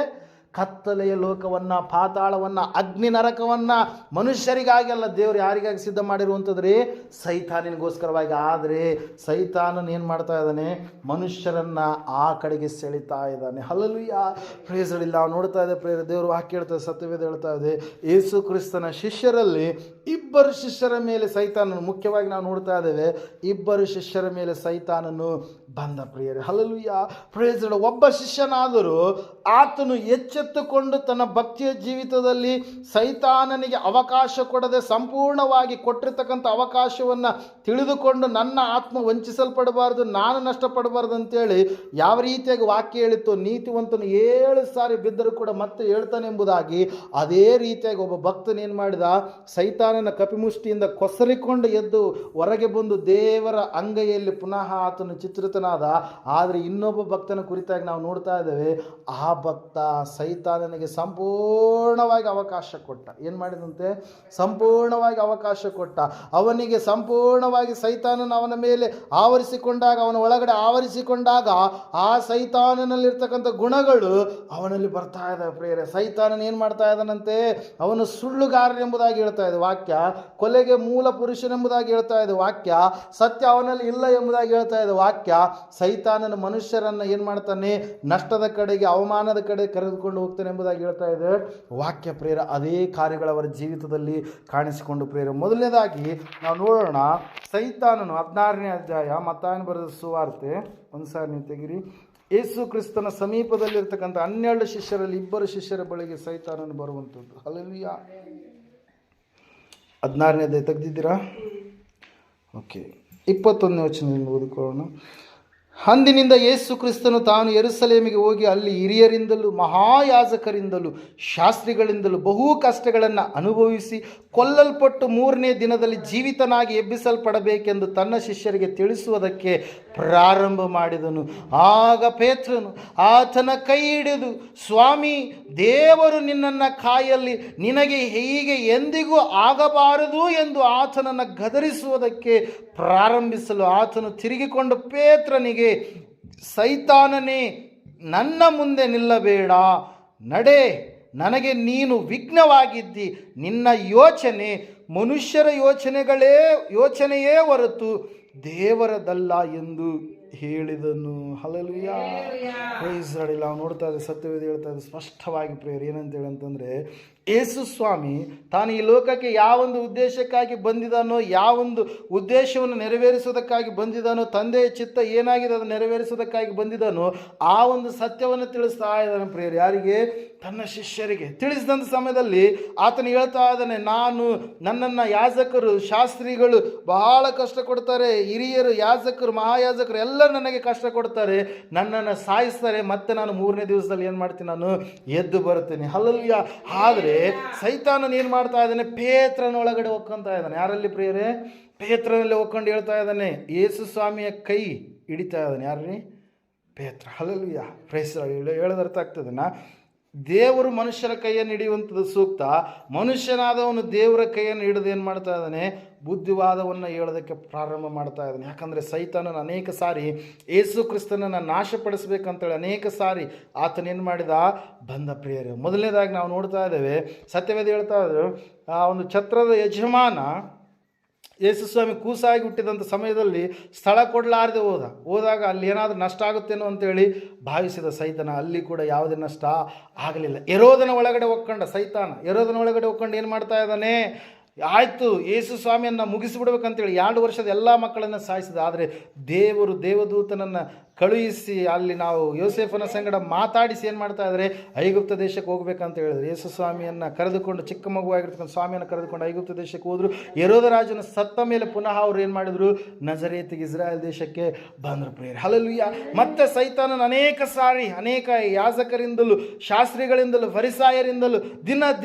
ಕತ್ತಲೆಯ ಲೋಕವನ್ನು, ಪಾತಾಳವನ್ನು, ಅಗ್ನಿ ನರಕವನ್ನು ಮನುಷ್ಯರಿಗಾಗಿ ಅಲ್ಲ, ದೇವರು ಯಾರಿಗಾಗಿ ಸಿದ್ಧ ಮಾಡಿರುವಂಥದ್ರಿ? ಸೈತಾನಿಗೋಸ್ಕರವಾಗಿ. ಆದರೆ ಸೈತಾನನ ಏನು ಮಾಡ್ತಾ ಇದ್ದಾನೆ? ಮನುಷ್ಯರನ್ನು ಆ ಕಡೆಗೆ ಸೆಳಿತಾ ಇದ್ದಾನೆ. ಹಲ್ಲೆಲೂಯಾ, ಪ್ರೈಸ್ ಇಲ್ಲ. ನಾವು ನೋಡ್ತಾ ಇದ್ದೆ ಪ್ರೇರ, ದೇವರು ವಾಕ್ಯ ಹೇಳ್ತಾ ಇದೆ, ಸತ್ಯವೇದ ಹೇಳ್ತಾ ಇದೆ, ಯೇಸು ಕ್ರಿಸ್ತನ ಶಿಷ್ಯರಲ್ಲಿ 2 ಶಿಷ್ಯರ ಮೇಲೆ ಸೈತಾನನು, ಮುಖ್ಯವಾಗಿ ನಾವು ನೋಡ್ತಾ ಇದ್ದೇವೆ, 2 ಶಿಷ್ಯರ ಮೇಲೆ ಸೈತಾನನು ಬಂದ ಪ್ರಿಯರೇ. Hallelujah, praise. ಒಬ್ಬ ಶಿಷ್ಯನಾದರೂ ಆತನು ಎಚ್ಚೆತ್ತುಕೊಂಡು ತನ್ನ ಭಕ್ತಿಯ ಜೀವಿತದಲ್ಲಿ ಸೈತಾನನಿಗೆ ಅವಕಾಶ ಕೊಡದೆ ಸಂಪೂರ್ಣವಾಗಿ ಕೊಟ್ಟಿರ್ತಕ್ಕಂಥ ಅವಕಾಶವನ್ನು ತಿಳಿದುಕೊಂಡು ನನ್ನ ಆತ್ಮ ವಂಚಿಸಲ್ಪಡಬಾರ್ದು, ನಾನು ನಷ್ಟಪಡಬಾರ್ದು ಅಂತೇಳಿ ಯಾವ ರೀತಿಯಾಗಿ ವಾಕ್ಯ ಹೇಳಿತ್ತು, ನೀತಿವಂತನು 7 ಸಾರಿ ಬಿದ್ದರೂ ಕೂಡ ಮತ್ತೆ ಹೇಳ್ತಾನೆ ಎಂಬುದಾಗಿ, ಅದೇ ರೀತಿಯಾಗಿ ಒಬ್ಬ ಭಕ್ತನೇನು ಮಾಡಿದ? ಸೈತಾನನ ಕಪಿಮುಷ್ಟಿಯಿಂದ ಕೊಸರಿಕೊಂಡು ಎದ್ದು ಹೊರಗೆ ಬಂದು ದೇವರ ಅಂಗೈಯಲ್ಲಿ ಪುನಃ ಆತನು ಚಿತ್ರಿತನಾದ. ಆದರೆ ಇನ್ನೊಬ್ಬ ಭಕ್ತನ ಕುರಿತಾಗಿ ನಾವು ನೋಡ್ತಾ ಇದ್ದೇವೆ, ಆ ಭಕ್ತ ಸೈತಾನನಿಗೆ ಸಂಪೂರ್ಣವಾಗಿ ಅವಕಾಶ ಕೊಟ್ಟ. ಏನು ಮಾಡಿದಂತೆ? ಸಂಪೂರ್ಣವಾಗಿ ಅವಕಾಶ ಕೊಟ್ಟ. ಅವನಿಗೆ ಸಂಪೂರ್ಣವಾಗಿ ಸೈತಾನನ ಅವನ ಮೇಲೆ ಆವರಿಸಿಕೊಂಡಾಗ, ಅವನ ಒಳಗಡೆ ಆವರಿಸಿಕೊಂಡಾಗ, ಆ ಸೈತಾನನಲ್ಲಿರ್ತಕ್ಕಂಥ ಗುಣಗಳು ಅವನಲ್ಲಿ ಬರ್ತಾ ಇದ್ದಾವೆ ಪ್ರಿಯರೇ. ಸೈತಾನನ ಏನು ಮಾಡ್ತಾ ಇದ್ದಾನಂತೆ? ಅವನು ಸುಳ್ಳುಗಾರನೆಂಬುದಾಗಿ ಹೇಳ್ತಾ ಇದೆ ವಾಕ್ಯ, ಕೊಲೆಗೆ ಮೂಲ ಪುರುಷನೆಂಬುದಾಗಿ ಹೇಳ್ತಾ ಇದೆ ವಾಕ್ಯ, ಸತ್ಯ ಅವನಲ್ಲಿ ಇಲ್ಲ ಎಂಬುದಾಗಿ ಹೇಳ್ತಾ ಇದೆ ವಾಕ್ಯ. ಸೈತಾನನ ಮನುಷ್ಯರನ್ನು ಏನು ಮಾಡ್ತಾನೆ? ನಷ್ಟದ ಕಡೆಗೆ, ಅವಮಾನದ ಕಡೆ ಕರೆದುಕೊಂಡು ಹೋಗ್ತಾನೆ ಎಂಬುದಾಗಿ ಹೇಳ್ತಾ ಇದೆ ವಾಕ್ಯ ಪ್ರೇರ. ಅದೇ ಕಾರ್ಯಗಳು ಅವರ ಜೀವಿತದಲ್ಲಿ ಕಾಣಿಸಿಕೊಂಡು ಪ್ರೇರ. ಮೊದಲನೇದಾಗಿ ನಾವು ನೋಡೋಣ, ಸೈತಾನನು 16ನೇ ಅಧ್ಯಾಯ, ಮತ್ತಾಯನ ಬರೆದ ಸುವಾರ್ತೆ, ಒಂದು ಸಾರಿ ನೀವು ತೆಗಿರಿ. ಯೇಸು ಕ್ರಿಸ್ತನ ಸಮೀಪದಲ್ಲಿರ್ತಕ್ಕಂಥ 12 ಶಿಷ್ಯರಲ್ಲಿ 2 ಶಿಷ್ಯರ ಬಳಿಗೆ ಸೈತಾನನು ಬರುವಂಥದ್ದು. ಹಲ್ಲೆಲೂಯಾ. 16ನೇ ಅಧ್ಯಾಯ ತೆಗೆದಿದ್ದೀರಾ? ಓಕೆ, 21ನೇ ವಚನದಿಂದ ಓದಿಕೊಳ್ಳೋಣ. ಅಂದಿನಿಂದ ಯೇಸು ಕ್ರಿಸ್ತನು ತಾನು ಯೆರೂಸಲೇಮಿಗೆ ಹೋಗಿ ಅಲ್ಲಿ ಹಿರಿಯರಿಂದಲೂ ಮಹಾಯಾಜಕರಿಂದಲೂ ಶಾಸ್ತ್ರಿಗಳಿಂದಲೂ ಬಹು ಕಷ್ಟಗಳನ್ನು ಅನುಭವಿಸಿ ಕೊಲ್ಲಲ್ಪಟ್ಟು 3ನೇ ದಿನದಲ್ಲಿ ಜೀವಿತನಾಗಿ ಎಬ್ಬಿಸಲ್ಪಡಬೇಕೆಂದು ತನ್ನ ಶಿಷ್ಯರಿಗೆ ತಿಳಿಸುವುದಕ್ಕೆ ಪ್ರಾರಂಭ ಮಾಡಿದನು. ಆಗ ಪೇತ್ರನು ಆತನ ಕೈ ಹಿಡಿದು, ಸ್ವಾಮಿ, ದೇವರು ನಿನ್ನನ್ನು ಕಾಯಲಿ, ನಿನಗೆ ಹೀಗೆ ಎಂದಿಗೂ ಆಗಬಾರದು ಎಂದು ಆತನನ್ನು ಗದರಿಸುವುದಕ್ಕೆ ಪ್ರಾರಂಭಿಸಲು ಆತನು ತಿರುಗಿಕೊಂಡು ಪೇತ್ರನಿಗೆ, ಸೈತಾನನೇ, ನನ್ನ ಮುಂದೆ ನಿಲ್ಲಬೇಡ, ನಡೆ, ನನಗೆ ನೀನು ವಿಘ್ನವಾಗಿದ್ದಿ. ನಿನ್ನ ಯೋಚನೆ ಮನುಷ್ಯರ ಯೋಚನೆಯೇ ಹೊರತು ದೇವರದಲ್ಲ ಎಂದು ಹೇಳಿದನು. Hallelujah, praise Lord. ನಾವು ನೋಡ್ತಾ ಇದ್ದೆ, ಸತ್ಯವೇದ ಹೇಳ್ತಾ ಇದೆ ಸ್ಪಷ್ಟವಾಗಿ ಪ್ರೇಯರ್ ಏನಂತೇಳಿ ಅಂತಂದರೆ, ಯೇಸು ಸ್ವಾಮಿ ತಾನು ಈ ಲೋಕಕ್ಕೆ ಯಾವೊಂದು ಉದ್ದೇಶಕ್ಕಾಗಿ ಬಂದಿದ್ದಾನೋ, ಯಾವೊಂದು ಉದ್ದೇಶವನ್ನು ನೆರವೇರಿಸುವುದಕ್ಕಾಗಿ ಬಂದಿದ್ದಾನೋ, ತಂದೆಯ ಚಿತ್ತ ಏನಾಗಿದೆ ಅದನ್ನು ನೆರವೇರಿಸುವುದಕ್ಕಾಗಿ ಬಂದಿದ್ದಾನೋ ಆ ಒಂದು ಸತ್ಯವನ್ನು ತಿಳಿಸ್ತಾ ಇದ್ದಾನೆ ಪ್ರಿಯರು. ಯಾರಿಗೆ? ತನ್ನ ಶಿಷ್ಯರಿಗೆ. ತಿಳಿಸಿದಂಥ ಸಮಯದಲ್ಲಿ ಆತನು ಹೇಳ್ತಾ ಇದ್ದಾನೆ, ನನ್ನನ್ನು ಯಾಜಕರು, ಶಾಸ್ತ್ರಿಗಳು ಬಹಳ ಕಷ್ಟ ಕೊಡ್ತಾರೆ, ಹಿರಿಯರು, ಯಾಜಕರು, ಮಹಾಯಾಜಕರು ಎಲ್ಲ ನನಗೆ ಕಷ್ಟ ಕೊಡ್ತಾರೆ, ನನ್ನನ್ನು ಸಾಯಿಸ್ತಾರೆ, ಮತ್ತೆ ನಾನು 3ನೇ ದಿವಸದಲ್ಲಿ ಏನು ಮಾಡ್ತೀನಿ? ನಾನು ಎದ್ದು ಬರ್ತೇನೆ. ಹಲ್ಲೆಲೂಯಾ. ಆದರೆ ಸೈತಾನನು ಏನು ಮಾಡ್ತಾ ಇದ್ದಾನೆ? ಪೇತ್ರನ ಒಳಗಡೆ ಒಕ್ಕೊಂತ ಇದ್ದಾನೆ. ಯಾರಲ್ಲಿ ಪ್ರಿಯರೇ? ಪೇತ್ರನಲ್ಲಿ ಒಕ್ಕೊಂಡು ಹೇಳ್ತಾ ಇದ್ದಾನೆ. ಯೇಸು ಸ್ವಾಮಿಯ ಕೈ ಹಿಡಿತಾ ಇದ್ದಾನೆ. ಯಾರ್ರಿ? ಪೇತ್ರ. ಹಲ್ಲೆಲೂಯಾ. ಪ್ರೈಸ್ ಹೇಳೋದರ್ಥ ಆಗ್ತದನ್ನ. ದೇವರು ಮನುಷ್ಯರ ಕೈಯನ್ನು ಹಿಡಿಯುವಂಥದ್ದು ಸೂಕ್ತ. ಮನುಷ್ಯನಾದವನು ದೇವರ ಕೈಯನ್ನು ಹಿಡಿದು ಏನು ಮಾಡ್ತಾ ಇದ್ದಾನೆ? ಬುದ್ಧಿವಾದವನ್ನು ಹೇಳೋದಕ್ಕೆ ಪ್ರಾರಂಭ ಮಾಡ್ತಾ ಇದ್ದಾನೆ. ಯಾಕಂದರೆ ಸೈತಾನನ ಅನೇಕ ಸಾರಿ ಯೇಸು ಕ್ರಿಸ್ತನನ್ನು ನಾಶಪಡಿಸ್ಬೇಕಂತೇಳಿ ಅನೇಕ ಸಾರಿ ಆತನೇನು ಮಾಡಿದ? ಬಂದ ಪ್ರಿಯರೇ. ಮೊದಲನೇದಾಗಿ ನಾವು ನೋಡ್ತಾ ಇದ್ದೇವೆ, ಸತ್ಯವೇದ ಹೇಳ್ತಾ ಇದ್ದೇವೆ, ಆ ಒಂದು ಛತ್ರದ ಯಜಮಾನ ಯೇಸು ಸ್ವಾಮಿ ಕೂಸಾಗಿ ಹುಟ್ಟಿದಂಥ ಸಮಯದಲ್ಲಿ ಸ್ಥಳ ಕೊಡಲಾರದೆ ಹೋದಾಗ ಅಲ್ಲಿ ಏನಾದರೂ ನಷ್ಟ ಆಗುತ್ತೇನೋ ಅಂತೇಳಿ ಭಾವಿಸಿದ ಸೈತಾನ. ಅಲ್ಲಿ ಕೂಡ ಯಾವುದೇ ನಷ್ಟ ಆಗಲಿಲ್ಲ. ಹೆರೋದನ ಒಳಗಡೆ ಒಕ್ಕೊಂಡ ಸೈತಾನ. ಹೆರೋದನ ಒಳಗಡೆ ಒಕ್ಕೊಂಡು ಏನು ಮಾಡ್ತಾ ಇದ್ದಾನೆ? ಆಯಿತು, ಯೇಸು ಸ್ವಾಮಿಯನ್ನು ಮುಗಿಸಿಬಿಡ್ಬೇಕಂತೇಳಿ 2 ವರ್ಷದ ಎಲ್ಲ ಮಕ್ಕಳನ್ನು ಸಾಯಿಸಿದ. ಆದರೆ ದೇವದೂತನನ್ನು ಕಳುಹಿಸಿ ಅಲ್ಲಿ ನಾವು ಯೋಸೇಫನ ಸಂಗಡ ಮಾತಾಡಿಸಿ ಏನು ಮಾಡ್ತಾ ಇದ್ದಾರೆ? ಐಗುಪ್ತ ದೇಶಕ್ಕೆ ಹೋಗ್ಬೇಕಂತ ಹೇಳಿದ್ರು. ಯೇಸು ಸ್ವಾಮಿಯನ್ನು ಕರೆದುಕೊಂಡು, ಚಿಕ್ಕ ಮಗುವಾಗಿರ್ತಕ್ಕಂಥ ಸ್ವಾಮಿಯನ್ನು ಕರೆದುಕೊಂಡು ಐಗುಪ್ತ ದೇಶಕ್ಕೆ ಹೋದರು. ಹೆರೋದ ರಾಜನ ಸತ್ತ ಮೇಲೆ ಪುನಃ ಅವ್ರು ಏನು ಮಾಡಿದರು? ನಜರೇತಿಗೆ, ಇಸ್ರಾಯೇಲ್ ದೇಶಕ್ಕೆ ಬಂದರು ಪ್ರಿಯರೇ. ಹಲ್ಲೆಲೂಯಾ. ಮತ್ತೆ ಸೈತಾನನ ಅನೇಕ ಸಾರಿ ಅನೇಕ ಯಾಜಕರಿಂದಲೂ, ಶಾಸ್ತ್ರಿಗಳಿಂದಲೂ, ಫರಿಸಾಯರಿಂದಲೂ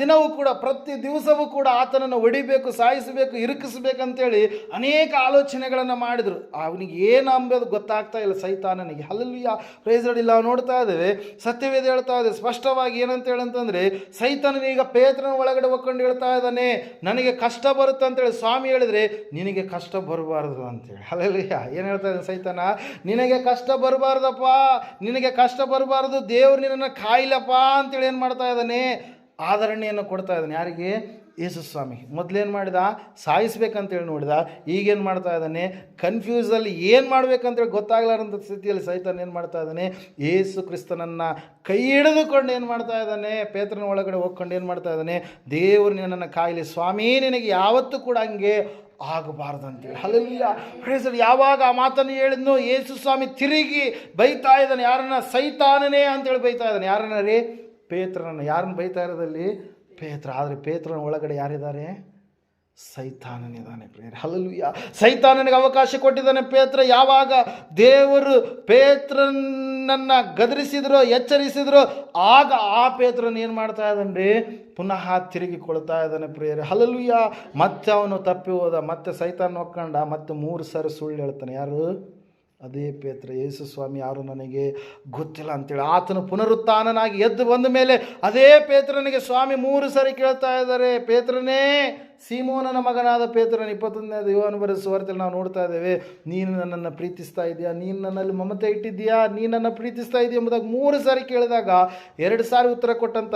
ದಿನವೂ ಕೂಡ, ಪ್ರತಿ ದಿವಸವೂ ಕೂಡ ಆತನನ್ನು ಹೊಡಿಬೇಕು, ಸಾಯಿಸಬೇಕು, ಇರುಕಿಸಬೇಕಂತೇಳಿ ಅನೇಕ ಆಲೋಚನೆಗಳನ್ನು ಮಾಡಿದರು. ಅವನಿಗೆ ಏನು ಅಂಬೋದು ಗೊತ್ತಾಗ್ತಾ ಇಲ್ಲ ಸೈತಾನನಿಗೆ. ಹಲ್ಲೆಲೂಯಾ. Praise lord. ಇಲ್ಲ ನೋಡ್ತಾ ಇದ್ದೇವೆ, ಸತ್ಯವೇದ ಹೇಳ್ತಾ ಇದೆ ಸ್ಪಷ್ಟವಾಗಿ ಏನಂತ ಹೇಳಂತಂದ್ರೆ, ಸೈತಾನನೀಗ ಪೇತ್ರನ ಒಳಗಡೆ ಒಕ್ಕೊಂಡು ಹೇಳ್ತಾ ಇದ್ದಾನೆ, ನನಗೆ ಕಷ್ಟ ಬರುತ್ತೆ ಅಂತೇಳಿ ಸ್ವಾಮಿ ಹೇಳಿದ್ರೆ ನಿನಗೆ ಕಷ್ಟ ಬರಬಾರ್ದು ಅಂತೇಳಿ. ಹಲ್ಲೆಲೂಯಾ. ಏನು ಹೇಳ್ತಾ ಇದ್ದಾನೆ ಸೈತಾನ? ನಿನಗೆ ಕಷ್ಟ ಬರಬಾರ್ದಪ್ಪ, ನಿನಗೆ ಕಷ್ಟ ಬರಬಾರ್ದು, ದೇವ್ರು ನಿನ್ನನ್ನು ಕಾಯಿಲಪ್ಪ ಅಂತೇಳಿ ಏನು ಮಾಡ್ತಾ ಇದ್ದಾನೆ? ಆದರಣೆಯನ್ನು ಕೊಡ್ತಾ ಇದ್ದಾನೆ. ಯಾರಿಗೆ? ಯೇಸು ಸ್ವಾಮಿ. ಮೊದಲೇನು ಮಾಡಿದ? ಸಾಯಿಸ್ಬೇಕಂತೇಳಿ ನೋಡಿದ. ಈಗೇನು ಮಾಡ್ತಾ ಇದ್ದಾನೆ? ಕನ್ಫ್ಯೂಸಲ್ಲಿ ಏನು ಮಾಡ್ಬೇಕಂತೇಳಿ ಗೊತ್ತಾಗಲಾರಂಥ ಸ್ಥಿತಿಯಲ್ಲಿ ಸೈತಾನ ಏನು ಮಾಡ್ತಾ ಇದ್ದಾನೆ? ಯೇಸು ಕ್ರಿಸ್ತನನ್ನು ಕೈ ಹಿಡಿದುಕೊಂಡು ಏನು ಮಾಡ್ತಾ ಇದ್ದಾನೆ? ಪೇತ್ರನ ಒಳಗಡೆ ಹೋಗ್ಕೊಂಡು ಏನು ಮಾಡ್ತಾ ಇದ್ದಾನೆ? ದೇವರು ನಿನ್ನನ್ನು ಕಾಯಿಲೆ ಸ್ವಾಮಿ, ನಿನಗೆ ಯಾವತ್ತೂ ಕೂಡ ಹಂಗೆ ಆಗಬಾರ್ದು ಅಂತೇಳಿ. ಹಲ್ಲೆಲೂಯಾ. Praise Lord. ಯಾವಾಗ ಆ ಮಾತನ್ನು ಹೇಳಿದ್ನೋ ಯೇಸು ಸ್ವಾಮಿ ತಿರುಗಿ ಬೈತಾ ಇದ್ದಾನೆ. ಯಾರನ್ನ? ಸೈತಾನನೇ ಅಂತೇಳಿ ಬೈತಾ ಇದ್ದಾನೆ. ಯಾರನ್ನ ರೀ? ಪೇತ್ರನನ್ನು. ಯಾರನ್ನು ಬೈತಾ ಇರೋದಲ್ಲಿ? ಪೇತ್ರ. ಆದರೆ ಪೇತ್ರನ ಒಳಗಡೆ ಯಾರಿದ್ದಾರೆ? ಸೈತಾನನಿದ್ದಾನೆ ಪ್ರಿಯರೇ. ಹಲ್ಲೆಲೂಯಾ. ಸೈತಾನನಿಗೆ ಅವಕಾಶ ಕೊಟ್ಟಿದ್ದಾನೆ ಪೇತ್ರ. ಯಾವಾಗ ದೇವರು ಪೇತ್ರನನ್ನು ಗದರಿಸಿದ್ರು, ಎಚ್ಚರಿಸಿದ್ರು, ಆಗ ಆ ಪೇತ್ರನ ಏನು ಮಾಡ್ತಾ ಇದ್ದಾನೆ? ಪುನಃ ತಿರುಗಿಕೊಳ್ತಾ ಇದ್ದಾನೆ ಪ್ರಿಯರೇ. ಹಲ್ಲೆಲೂಯಾ. ಮತ್ತೆ ಅವನು ತಪ್ಪಿ ಹೋದ. ಮತ್ತೆ ಸೈತಾನ ನೋಡ್ಕೊಂಡ. ಮತ್ತೆ 3 ಸಾರಿ ಸುಳ್ಳು ಹೇಳ್ತಾನೆ. ಯಾರು? ಅದೇ ಪೇತ್ರ. ಯೇಸು ಸ್ವಾಮಿ ಯಾರು ನನಗೆ ಗೊತ್ತಿಲ್ಲ ಅಂತೇಳಿ ಆತನು ಪುನರುತ್ಥಾನನಾಗಿ ಎದ್ದು ಬಂದ ಮೇಲೆ ಅದೇ ಪೇತ್ರನಿಗೆ ಸ್ವಾಮಿ 3 ಸಾರಿ ಕೇಳ್ತಾ ಇದ್ದಾರೆ, ಪೇತ್ರನೇ, ಸೀಮೋನನ ಮಗನಾದ ಪೇತ್ರನ. 21ನೇ ಯೋಹಾನ ಬರೆದ ಸುವಾರ್ತೆಯಲ್ಲಿ ನಾವು ನೋಡ್ತಾ ಇದ್ದೇವೆ, ನೀನು ನನ್ನನ್ನು ಪ್ರೀತಿಸ್ತಾ ಇದೆಯಾ, ನೀನು ನನ್ನಲ್ಲಿ ಮಮತೆ ಇಟ್ಟಿದ್ದೀಯಾ, ನೀನು ನನ್ನ ಪ್ರೀತಿಸ್ತಾ ಇದೆಯಾ ಎಂಬುದಾಗಿ 3 ಸಾರಿ ಕೇಳಿದಾಗ 2 ಸಾರಿ ಉತ್ತರ ಕೊಟ್ಟಂಥ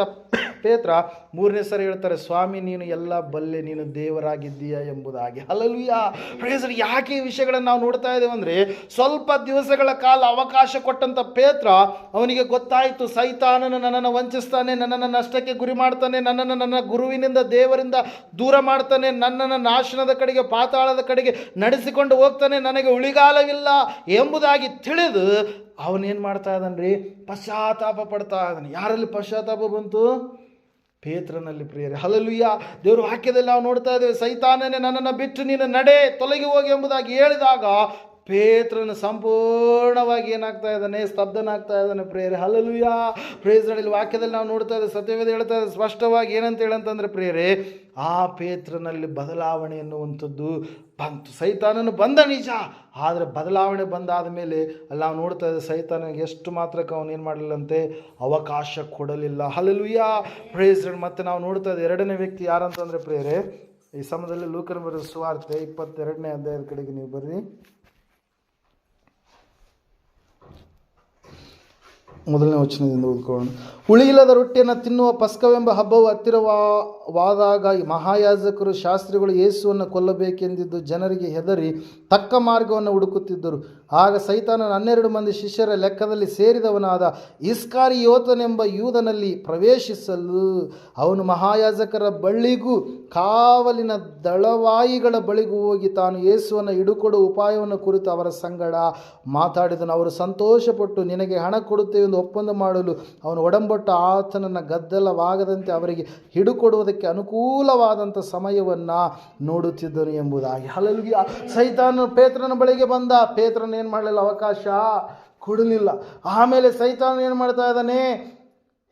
ಪೇತ್ರ 3ನೇ ಸಾರಿ ಹೇಳ್ತಾರೆ, ಸ್ವಾಮಿ ನೀನು ಎಲ್ಲ ಬಲ್ಲೆ, ನೀನು ದೇವರಾಗಿದ್ದೀಯಾ ಎಂಬುದಾಗಿ. ಹಲ್ಲೆಲೂಯಾ. Praise Lord. ಯಾಕೆ ಈ ವಿಷಯಗಳನ್ನು ನಾವು ನೋಡ್ತಾ ಇದ್ದೇವೆ ಅಂದರೆ, ಸ್ವಲ್ಪ ದಿವಸಗಳ ಕಾಲ ಅವಕಾಶ ಕೊಟ್ಟಂಥ ಪೇತ್ರ, ಅವನಿಗೆ ಗೊತ್ತಾಯಿತು ಸೈತಾನನು ನನ್ನನ್ನು ವಂಚಿಸ್ತಾನೆ, ನನ್ನನ್ನು ನಷ್ಟಕ್ಕೆ ಗುರಿ ಮಾಡ್ತಾನೆ, ನನ್ನನ್ನು ನನ್ನ ಗುರುವಿನಿಂದ, ದೇವರಿಂದ ದೂರ ಮಾಡ್ತಾನೆ, ನನ್ನನ್ನು ನಾಶನದ ಕಡೆಗೆ, ಪಾತಾಳದ ಕಡೆಗೆ ನಡೆಸಿಕೊಂಡು ಹೋಗ್ತಾನೆ, ನನಗೆ ಉಳಿಗಾಲವಿಲ್ಲ ಎಂಬುದಾಗಿ ತಿಳಿದು ಅವನೇನು ಮಾಡ್ತಾ ಇದ್ದಾನೆ? ಪಶ್ಚಾತ್ತಾಪ ಪಡ್ತಾ ಇದ್ದಾನೆ. ಯಾರಲ್ಲಿ ಪಶ್ಚಾತ್ತಾಪ ಬಂತು? ಪೇತ್ರನಲ್ಲಿ ಪ್ರಿಯರೇ. ಹಲ್ಲೆಲೂಯಾ. ದೇವರು ವಾಕ್ಯದಲ್ಲಿ ನಾವು ನೋಡ್ತಾ ಇದ್ದೇವೆ, ಸೈತಾನನೇ ನನ್ನನ್ನು ಬಿಟ್ಟು ನೀನು ನಡೆ, ತೊಲಗಿ ಹೋಗಿ ಎಂಬುದಾಗಿ ಹೇಳಿದಾಗ ಪೇತ್ರನು ಸಂಪೂರ್ಣವಾಗಿ ಏನಾಗ್ತಾ ಇದ್ದಾನೆ? ಸ್ತಬ್ಧನಾಗ್ತಾ ಇದ್ದಾನೆ ಪ್ರಿಯರೇ. ಹಲ್ಲೆಲೂಯಾ. Praise Lord. ವಾಕ್ಯದಲ್ಲಿ ನಾವು ನೋಡ್ತಾ ಇದ್ದೇವೆ, ಸತ್ಯವೇದ ಹೇಳ್ತಾ ಇದೆ ಸ್ಪಷ್ಟವಾಗಿ ಏನಂತ ಹೇಳಂತಂದ್ರೆ ಪ್ರಿಯರೇ, ಆ ಪೇತ್ರನಲ್ಲಿ ಬದಲಾವಣೆ ಎನ್ನುವಂಥದ್ದು ಬಂತು. ಸೈತಾನನು ಬಂದ ನಿಜ, ಆದರೆ ಬದಲಾವಣೆ ಬಂದಾದ ಮೇಲೆ ಅಲ್ಲಿ ನಾವು ನೋಡ್ತಾ ಇದ್ದೇವೆ ಸೈತಾನನಿಗೆ ಎಷ್ಟು ಮಾತ್ರಕ್ಕೆ ಅವನೇನು ಮಾಡಲಿಲ್ಲಂತೆ? ಅವಕಾಶ ಕೊಡಲಿಲ್ಲ. ಹಲ್ಲೆಲೂಯಾ. Praise Lord. ಮತ್ತೆ ನಾವು ನೋಡ್ತಾ ಇದ್ದೇವೆ 2ನೇ ವ್ಯಕ್ತಿ ಯಾರಂತಂದರೆ ಪ್ರಿಯರೇ, ಈ ಸಮಯದಲ್ಲಿ ಲೂಕನ ಬರೆದ ಸುವಾರ್ತೆ 22ನೇ ಅಧ್ಯಾಯದ ಕಡೆಗೆ ನೀವು ಬರ್ರಿ. ಮೊದಲನೇ ವಚನದಿಂದ ಓದ್ಕೊಳ್ಳೋಣ. ಹುಳಿಯಿಲ್ಲದ ರೊಟ್ಟಿಯನ್ನು ತಿನ್ನುವ ಪಸ್ಕವೆಂಬ ಹಬ್ಬವು ಹತ್ತಿರವಾದಾಗ ಮಹಾಯಾಜಕರು ಶಾಸ್ತ್ರಿಗಳು ಯೇಸುವನ್ನು ಕೊಲ್ಲಬೇಕೆಂದಿದ್ದು ಜನರಿಗೆ ಹೆದರಿ ತಕ್ಕ ಮಾರ್ಗವನ್ನು ಹುಡುಕುತ್ತಿದ್ದರು. ಆಗ ಸೈತಾನನ 12 ಮಂದಿ ಶಿಷ್ಯರ ಲೆಕ್ಕದಲ್ಲಿ ಸೇರಿದವನಾದ ಇಸ್ಕಾರಿಯೋತನೆಂಬ ಯೂದನಲ್ಲಿ ಪ್ರವೇಶಿಸಲು ಅವನು ಮಹಾಯಾಜಕರ ಬಳಿಗೂ ಕಾವಲಿನ ದಳವಾಯಿಗಳ ಬಳಿಗೂ ಹೋಗಿ ತಾನು ಯೇಸುವನ್ನು ಹಿಡುಕೊಡುವ ಉಪಾಯವನ್ನು ಕುರಿತು ಅವರ ಸಂಗಡ ಮಾತಾಡಿದನು. ಅವರು ಸಂತೋಷಪಟ್ಟು ನಿನಗೆ ಹಣ ಕೊಡುತ್ತೇವೆ ಎಂದು ಒಪ್ಪಂದ ಮಾಡಲು ಅವನು ಒಡಂಬಟ್ಟು ಆತನನ್ನು ಗದ್ದಲವಾಗದಂತೆ ಅವರಿಗೆ ಹಿಡುಕೊಡುವುದಕ್ಕೆ ಅನುಕೂಲವಾದಂಥ ಸಮಯವನ್ನು ನೋಡುತ್ತಿದ್ದನು ಎಂಬುದಾಗಿ. ಹಲ್ಲೆಲೂಯಾ. ಸೈತಾನನು ಪೇತ್ರನ ಬಳಿಗೆ ಬಂದ. ಪೇತ್ರನ ಏನು ಮಾಡಲಿಲ್ಲ, ಅವಕಾಶ ಕೊಡಲಿಲ್ಲ. ಆಮೇಲೆ ಸೈತಾನ ಏನು ಮಾಡ್ತಾ ಇದ್ದಾನೆ,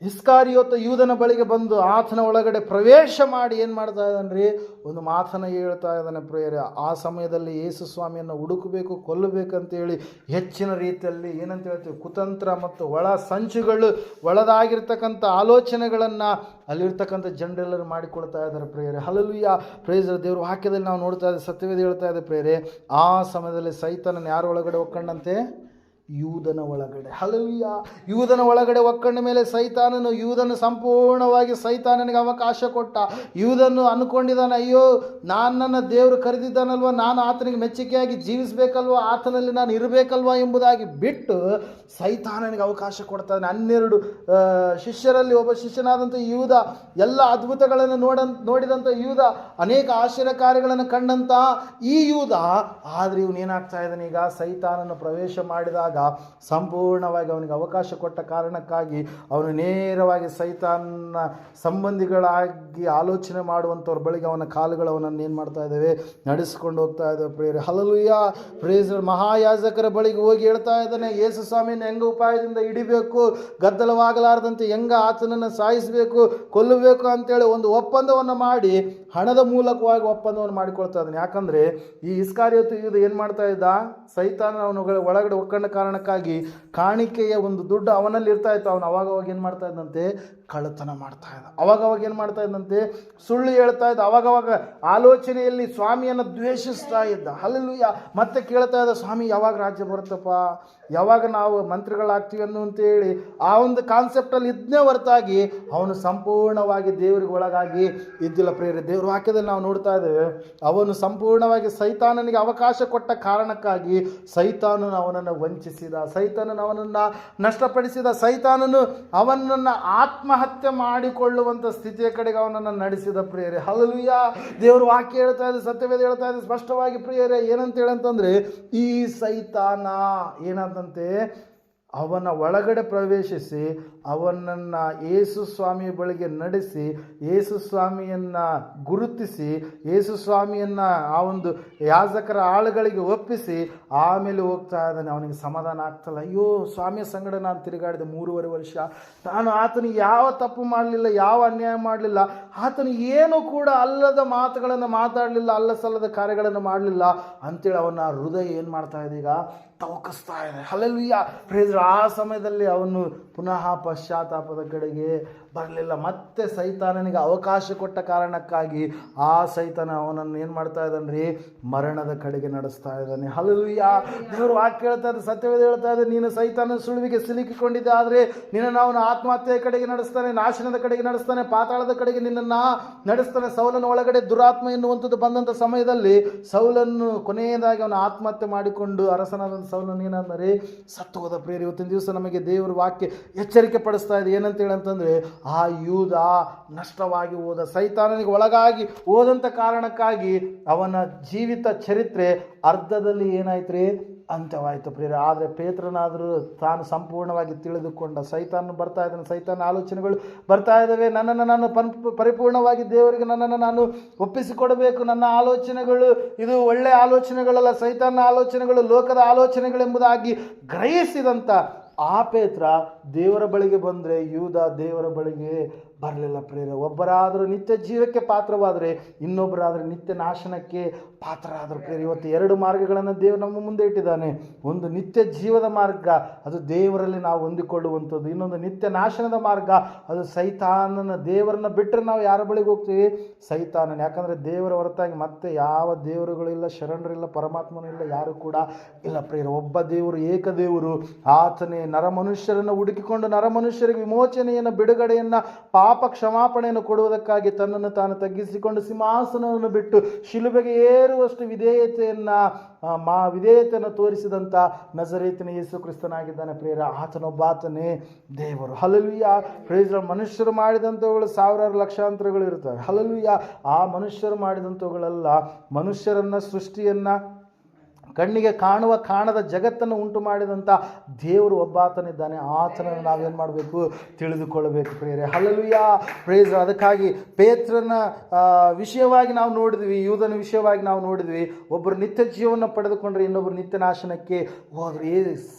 ಇಸ್ಕಾರಿಯೋತ ಯೂದನ ಬಳಿಗೆ ಬಂದು ಆತನ ಒಳಗಡೆ ಪ್ರವೇಶ ಮಾಡಿ ಏನು ಮಾಡ್ತಾ ಇದ್ದಾನೆ, ಒಂದು ಮಾತನ್ನು ಹೇಳ್ತಾ ಇದ್ದಾನೆ ಪ್ರಿಯರೇ. ಆ ಸಮಯದಲ್ಲಿ ಯೇಸು ಸ್ವಾಮಿಯನ್ನು ಹುಡುಕಬೇಕು, ಕೊಲ್ಲಬೇಕಂತೇಳಿ ಹೆಚ್ಚಿನ ರೀತಿಯಲ್ಲಿ ಏನಂತ ಹೇಳ್ತೀವಿ, ಕುತಂತ್ರ ಮತ್ತು ಒಳ ಸಂಚುಗಳು, ಒಳದಾಗಿರ್ತಕ್ಕಂಥ ಆಲೋಚನೆಗಳನ್ನು ಅಲ್ಲಿರ್ತಕ್ಕಂಥ ಜನರೆಲ್ಲರೂ ಮಾಡಿಕೊಳ್ತಾ ಇದ್ದಾರೆ ಪ್ರಿಯರೇ. ಹಲ್ಲೆಲೂಯಾ. ಪ್ರೈಸ್ ದೇವ್ರ ವಾಕ್ಯದಲ್ಲಿ ನಾವು ನೋಡ್ತಾ ಇದ್ದೇವೆ, ಸತ್ಯವೇದ ಹೇಳ್ತಾ ಇದೆ ಪ್ರಿಯರೇ, ಆ ಸಮಯದಲ್ಲಿ ಸೈತಾನನ ಯಾರ ಒಳಗಡೆ ಒಕ್ಕಂಡಂತೆ, ಯೂದನ ಒಳಗಡೆ. ಹಲ್ಲೆಲೂಯಾ. ಯೂದನ ಒಳಗಡೆ ಒಕ್ಕಂಡ ಮೇಲೆ ಸೈತಾನನು, ಯೂದನು ಸಂಪೂರ್ಣವಾಗಿ ಸೈತಾನನಿಗೆ ಅವಕಾಶ ಕೊಟ್ಟ. ಯೂದನು ಅಂದ್ಕೊಂಡಿದ್ದಾನೆ, ಅಯ್ಯೋ ನನ್ನ ದೇವರು ಕರೆದಿದ್ದಾನಲ್ವ, ನಾನು ಆತನಿಗೆ ಮೆಚ್ಚುಗೆಯಾಗಿ ಜೀವಿಸಬೇಕಲ್ವ, ಆತನಲ್ಲಿ ನಾನು ಇರಬೇಕಲ್ವ ಎಂಬುದಾಗಿ ಬಿಟ್ಟು ಸೈತಾನನಿಗೆ ಅವಕಾಶ ಕೊಡ್ತಾ ಇದ್ದಾನೆ. 12 ಶಿಷ್ಯರಲ್ಲಿ ಒಬ್ಬ ಶಿಷ್ಯನಾದಂಥ ಯೂದ, ಎಲ್ಲ ಅದ್ಭುತಗಳನ್ನು ನೋಡಿದಂಥ ಯೂದ, ಅನೇಕ ಆಶ್ಚರ್ಯ ಕಾರ್ಯಗಳನ್ನು ಕಂಡಂಥ ಈ ಯೂದ, ಆದರೆ ಇವನೇನಾಗ್ತಾ ಇದ್ದಾನೆ ಈಗ, ಸೈತಾನನ್ನು ಪ್ರವೇಶ ಮಾಡಿದಾಗ ಸಂಪೂರ್ಣವಾಗಿ ಅವನಿಗೆ ಅವಕಾಶ ಕೊಟ್ಟ ಕಾರಣಕ್ಕಾಗಿ ಅವನು ನೇರವಾಗಿ ಸೈತಾನ ಸಂಬಂಧಿಗಳಾಗಿ ಆಲೋಚನೆ ಮಾಡುವಂಥವ್ರ ಬಳಿಗೆ ಅವನ ಕಾಲುಗಳು ಅವನನ್ನು ಏನು ಮಾಡ್ತಾ ಇದ್ದಾವೆ, ನಡೆಸ್ಕೊಂಡು ಹೋಗ್ತಾ ಇದ್ದಾವೆ ಪ್ರೇರೆ. ಹಲ್ಲೆಲೂಯಾ. ಪ್ರೇಸ್. ಮಹಾಯಾಜಕರ ಬಳಿಗೆ ಹೋಗಿ ಹೇಳ್ತಾ ಇದ್ದಾನೆ, ಯೇಸು ಸ್ವಾಮಿಯನ್ನು ಹೆಂಗ ಉಪಾಯದಿಂದ ಹಿಡಿಬೇಕು, ಗದ್ದಲವಾಗಲಾರದಂತೆ ಹೆಂಗ ಆತನನ್ನು ಸಾಯಿಸಬೇಕು, ಕೊಲ್ಲಬೇಕು ಅಂತೇಳಿ ಒಂದು ಒಪ್ಪಂದವನ್ನು ಮಾಡಿ ಹಣದ ಮೂಲಕವಾಗಿ ಒಪ್ಪಂದವನ್ನು ಮಾಡಿಕೊಳ್ತಾ ಇದ್ದಾನೆ. ಯಾಕಂದರೆ ಈ ಇಸ್ಕಾರಿಯೋತ ಯೂದ ಏನು ಮಾಡ್ತಾ ಇದ್ದ, ಸೈತಾನ ಅವನ ಒಳಗಡೆ ಒಕ್ಕಂಡ ಕಾರಣಕ್ಕಾಗಿ ಕಾಣಿಕೆಯ ಒಂದು ದುಡ್ಡು ಅವನಲ್ಲಿ ಇರ್ತಾ ಇತ್ತು. ಅವನು ಅವಾಗವಾಗ ಏನು ಮಾಡ್ತಾ ಇದ್ದಂತೆ, ಕಳ್ಳತನ ಮಾಡ್ತಾ ಇದ್ದ. ಅವಾಗವಾಗ ಏನು ಮಾಡ್ತಾ ಇದ್ದಂತೆ, ಸುಳ್ಳು ಹೇಳ್ತಾ ಇದ್ದ. ಅವಾಗವಾಗ ಆಲೋಚನೆಯಲ್ಲಿ ಸ್ವಾಮಿಯನ್ನು ದ್ವೇಷಿಸ್ತಾ ಇದ್ದ. ಹಲ್ಲೆಲೂಯಾ. ಮತ್ತೆ ಕೇಳ್ತಾ ಇದ್ದ, ಸ್ವಾಮಿ ಯಾವಾಗ ರಾಜ್ಯ ಬರುತ್ತಪ್ಪ, ಯಾವಾಗ ನಾವು ಮಂತ್ರಿಗಳಾಗ್ತೀವಿ ಅಂತೇಳಿ ಆ ಒಂದು ಕಾನ್ಸೆಪ್ಟಲ್ಲಿ ಇದನ್ನೇ ಹೊರತಾಗಿ ಅವನು ಸಂಪೂರ್ಣವಾಗಿ ದೇವರಿಗೆ ಒಳಗಾಗಿ ಇದ್ದಿಲ್ಲ ಪ್ರೇರೆ. ದೇವ್ರ ವಾಕ್ಯದಲ್ಲಿ ನಾವು ನೋಡ್ತಾ ಇದ್ದೇವೆ, ಅವನು ಸಂಪೂರ್ಣವಾಗಿ ಸೈತಾನನಿಗೆ ಅವಕಾಶ ಕೊಟ್ಟ ಕಾರಣಕ್ಕಾಗಿ ಸೈತಾನನು ಅವನನ್ನು ವಂಚಿಸಿದ, ಸೈತಾನನು ಅವನನ್ನು ನಷ್ಟಪಡಿಸಿದ, ಸೈತಾನನು ಅವನನ್ನು ಆತ್ಮಹತ್ಯೆ ಮಾಡಿಕೊಳ್ಳುವಂಥ ಸ್ಥಿತಿಯ ಕಡೆಗೆ ಅವನನ್ನು ನಡೆಸಿದ ಪ್ರಿಯರೇ. ಹಲ್ಲೆಲೂಯಾ. ದೇವರು ವಾಕ್ಯ ಹೇಳ್ತಾ ಇದೆ, ಸತ್ಯವೇದ ಹೇಳ್ತಾ ಇದೆ ಸ್ಪಷ್ಟವಾಗಿ ಪ್ರಿಯರೇ. ಏನಂತ ಹೇಳಂತಂದರೆ, ಈ ಸೈತಾನ ಏನಂತಂತೆ, ಅವನ ಒಳಗಡೆ ಪ್ರವೇಶಿಸಿ ಅವನನ್ನು ಯೇಸು ಸ್ವಾಮಿಯ ಬಳಿಗೆ ನಡೆಸಿ, ಯೇಸು ಸ್ವಾಮಿಯನ್ನು ಗುರುತಿಸಿ, ಯೇಸು ಸ್ವಾಮಿಯನ್ನು ಆ ಒಂದು ಯಾಜಕರ ಆಳುಗಳಿಗೆ ಒಪ್ಪಿಸಿ ಆಮೇಲೆ ಹೋಗ್ತಾ ಇದ್ದಾನೆ. ಅವನಿಗೆ ಸಮಾಧಾನ ಆಗ್ತಲ್ಲ. ಅಯ್ಯೋ, ಸ್ವಾಮಿಯ ಸಂಗಡ ನಾನು ತಿರುಗಾಡಿದೆ 3.5 ವರ್ಷ, ನಾನು ಆತನಿಗೆ ಯಾವ ತಪ್ಪು ಮಾಡಲಿಲ್ಲ, ಯಾವ ಅನ್ಯಾಯ ಮಾಡಲಿಲ್ಲ, ಆತನು ಏನೂ ಕೂಡ ಅಲ್ಲದ ಮಾತುಗಳನ್ನು ಮಾತಾಡಲಿಲ್ಲ, ಅಲ್ಲ ಸಲ್ಲದ ಕಾರ್ಯಗಳನ್ನು ಮಾಡಲಿಲ್ಲ ಅಂತೇಳಿ ಅವನ ಹೃದಯ ಏನು ಮಾಡ್ತಾ ಇದೆ, ಈಗ ತವಕಿಸ್ತಾ ಇದೆ. ಹಲ್ಲೆಲೂಯಾ. ಪ್ರೇಸ್. ಆ ಸಮಯದಲ್ಲಿ ಅವನು ಪುನಃ ಪಶ್ಚಾತ್ತಾಪದ ಕಡೆಗೆ ಬರಲಿಲ್ಲ. ಮತ್ತೆ ಸೈತಾನನಿಗೆ ಅವಕಾಶ ಕೊಟ್ಟ ಕಾರಣಕ್ಕಾಗಿ ಆ ಸೈತಾನ ಅವನನ್ನು ಏನು ಮಾಡ್ತಾ ಇದ್ದಾನೆ, ಮರಣದ ಕಡೆಗೆ ನಡೆಸ್ತಾ ಇದ್ದಾನೆ. ಹಲ್ಲೆಲೂಯಾ. ದೇವರು ವಾಕ್ಯ ಹೇಳ್ತಾ ಇದೆ, ಸತ್ಯವೇದ ಹೇಳ್ತಾ ಇದೆ, ನೀನು ಸೈತಾನ ಸುಳುವಿಗೆ ಸಿಲುಕಿಕೊಂಡಿದ್ದೆ, ಆದರೆ ನಿನ್ನನ್ನು ಅವನು ಆತ್ಮಹತ್ಯೆಯ ಕಡೆಗೆ ನಡೆಸ್ತಾನೆ, ನಾಶನದ ಕಡೆಗೆ ನಡೆಸ್ತಾನೆ, ಪಾತಾಳದ ಕಡೆಗೆ ನಿನ್ನನ್ನು ನಡೆಸ್ತಾನೆ. ಸೌಲನ ಒಳಗಡೆ ದುರಾತ್ಮ ಎನ್ನುವಂಥದ್ದು ಬಂದಂಥ ಸಮಯದಲ್ಲಿ ಸೌಲನ್ನು ಕೊನೆಯದಾಗಿ ಅವನು ಆತ್ಮಹತ್ಯೆ ಮಾಡಿಕೊಂಡು ಅರಸನಾದಂಥ ಸೌಲನು ಏನಾದರೆ ಸತ್ತು ಹೋದ ಪ್ರೇರಿ. ಇವತ್ತಿನ ದಿವಸ ನಮಗೆ ದೇವರ ವಾಕ್ಯ ಎಚ್ಚರಿಕೆ ಪಡಿಸ್ತಾ ಇದೆ. ಏನಂತ ಹೇಳಂತಂದರೆ, ಆ ಯೂದ ನಷ್ಟವಾಗಿ ಹೋದ, ಸೈತಾನನಿಗೆ ಒಳಗಾಗಿ ಹೋದಂಥ ಕಾರಣಕ್ಕಾಗಿ ಅವನ ಜೀವಿತ ಚರಿತ್ರೆ ಅರ್ಧದಲ್ಲಿ ಏನಾಯ್ತು ರೀ, ಅಂತ್ಯವಾಯಿತು ಪ್ರಿಯರೇ. ಆದರೆ ಪೇತ್ರನಾದರೂ ತಾನು ಸಂಪೂರ್ಣವಾಗಿ ತಿಳಿದುಕೊಂಡ, ಸೈತಾನ ಬರ್ತಾ ಇದ್ದಾನೆ, ಸೈತಾನ ಆಲೋಚನೆಗಳು ಬರ್ತಾ ಇದ್ದಾವೆ, ನನ್ನನ್ನು ನಾನು ಪರಿಪೂರ್ಣವಾಗಿ ದೇವರಿಗೆ ನನ್ನನ್ನು ನಾನು ಒಪ್ಪಿಸಿಕೊಡಬೇಕು, ನನ್ನ ಆಲೋಚನೆಗಳು ಇದು ಒಳ್ಳೆಯ ಆಲೋಚನೆಗಳಲ್ಲ, ಸೈತಾನ ಆಲೋಚನೆಗಳು ಲೋಕದ ಆಲೋಚನೆಗಳೆಂಬುದಾಗಿ ಗ್ರಹಿಸಿದಂಥ ಆ ಪೇತ್ರ ದೇವರ ಬಳಿಗೆ ಬಂದರೆ ಯೂದ ದೇವರ ಬಳಿಗೆ ಬರಲಿಲ್ಲ ಪ್ರಿಯರೇ. ಒಬ್ಬರಾದರೂ ನಿತ್ಯ ಜೀವಕ್ಕೆ ಪಾತ್ರವಾದರೆ ಇನ್ನೊಬ್ಬರಾದರೆ ನಿತ್ಯ ನಾಶನಕ್ಕೆ ಪಾತ್ರರಾದರು ಪ್ರಿಯರೇ. ಇವತ್ತು 2 ಮಾರ್ಗಗಳನ್ನು ದೇವರು ನಮ್ಮ ಮುಂದೆ ಇಟ್ಟಿದ್ದಾನೆ. ಒಂದು ನಿತ್ಯ ಜೀವದ ಮಾರ್ಗ, ಅದು ದೇವರಲ್ಲಿ ನಾವು ಹೊಂದಿಕೊಳ್ಳುವಂಥದ್ದು. ಇನ್ನೊಂದು ನಿತ್ಯ ನಾಶನದ ಮಾರ್ಗ, ಅದು ಸೈತಾನನ. ದೇವರನ್ನ ಬಿಟ್ಟರೆ ನಾವು ಯಾರ ಬಳಿಗೆ ಹೋಗ್ತೀವಿ, ಸೈತಾನನ. ಯಾಕಂದರೆ ದೇವರ ಹೊರತಾಗಿ ಮತ್ತೆ ಯಾವ ದೇವರುಗಳಿಲ್ಲ, ಶರಣರಿಲ್ಲ, ಪರಮಾತ್ಮನೂ ಇಲ್ಲ, ಯಾರು ಕೂಡ ಇಲ್ಲ ಪ್ರಿಯರೇ. ಒಬ್ಬ ದೇವರು, ಏಕದೇವರು, ಆತನೇ ನರ ಮನುಷ್ಯರನ್ನು ಹುಡುಕಿಕೊಂಡು ನರಮನುಷ್ಯರಿಗೆ ವಿಮೋಚನೆಯನ್ನು, ಬಿಡುಗಡೆಯನ್ನು, ಪಾಪ ಕ್ಷಮಾಪಣೆಯನ್ನು ಕೊಡುವುದಕ್ಕಾಗಿ ತನ್ನನ್ನು ತಾನು ತಗ್ಗಿಸಿಕೊಂಡು ಸಿಂಹಾಸನವನ್ನು ಬಿಟ್ಟು ಶಿಲುಬೆಗೆ ಏರುವಷ್ಟು ವಿಧೇಯತೆಯನ್ನು ತೋರಿಸಿದಂಥ ನಜರೇತಿನ ಯೇಸು ಕ್ರಿಸ್ತನಾಗಿದ್ದಾನೆ ಪ್ರಿಯರೇ. ಆತನೊಬ್ಬಾತನೇ ದೇವರು. ಹಲ್ಲೆಲೂಯಾ. Praise Lord. ಮನುಷ್ಯರು ಮಾಡಿದಂಥವುಗಳು ಸಾವಿರಾರು ಲಕ್ಷಾಂತರಗಳು ಇರ್ತವೆ. ಹಲ್ಲೆಲೂಯಾ. ಆ ಮನುಷ್ಯರು ಮಾಡಿದಂಥವುಗಳೆಲ್ಲ ಮನುಷ್ಯರನ್ನ, ಸೃಷ್ಟಿಯನ್ನು, ಕಣ್ಣಿಗೆ ಕಾಣದ ಜಗತ್ತನ್ನು ಉಂಟು ಮಾಡಿದಂಥ ದೇವರು ಒಬ್ಬಾತನಿದ್ದಾನೆ. ಆತನನ್ನು ನಾವೇನು ಮಾಡಬೇಕು? ತಿಳಿದುಕೊಳ್ಳಬೇಕು ಪ್ರಿಯರೇ. ಹಲ್ಲೆಲೂಯಾ. ಪ್ರೈಸ್. ಅದಕ್ಕಾಗಿ ಪೇತ್ರನ ವಿಷಯವಾಗಿ ನಾವು ನೋಡಿದ್ವಿ, ಯೂದನ ವಿಷಯವಾಗಿ ನಾವು ನೋಡಿದ್ವಿ. ಒಬ್ಬರು ನಿತ್ಯ ಜೀವನ ಪಡೆದುಕೊಂಡ್ರೆ ಇನ್ನೊಬ್ಬರು ನಿತ್ಯ ನಾಶನಕ್ಕೆ ಹೋದ್ರು.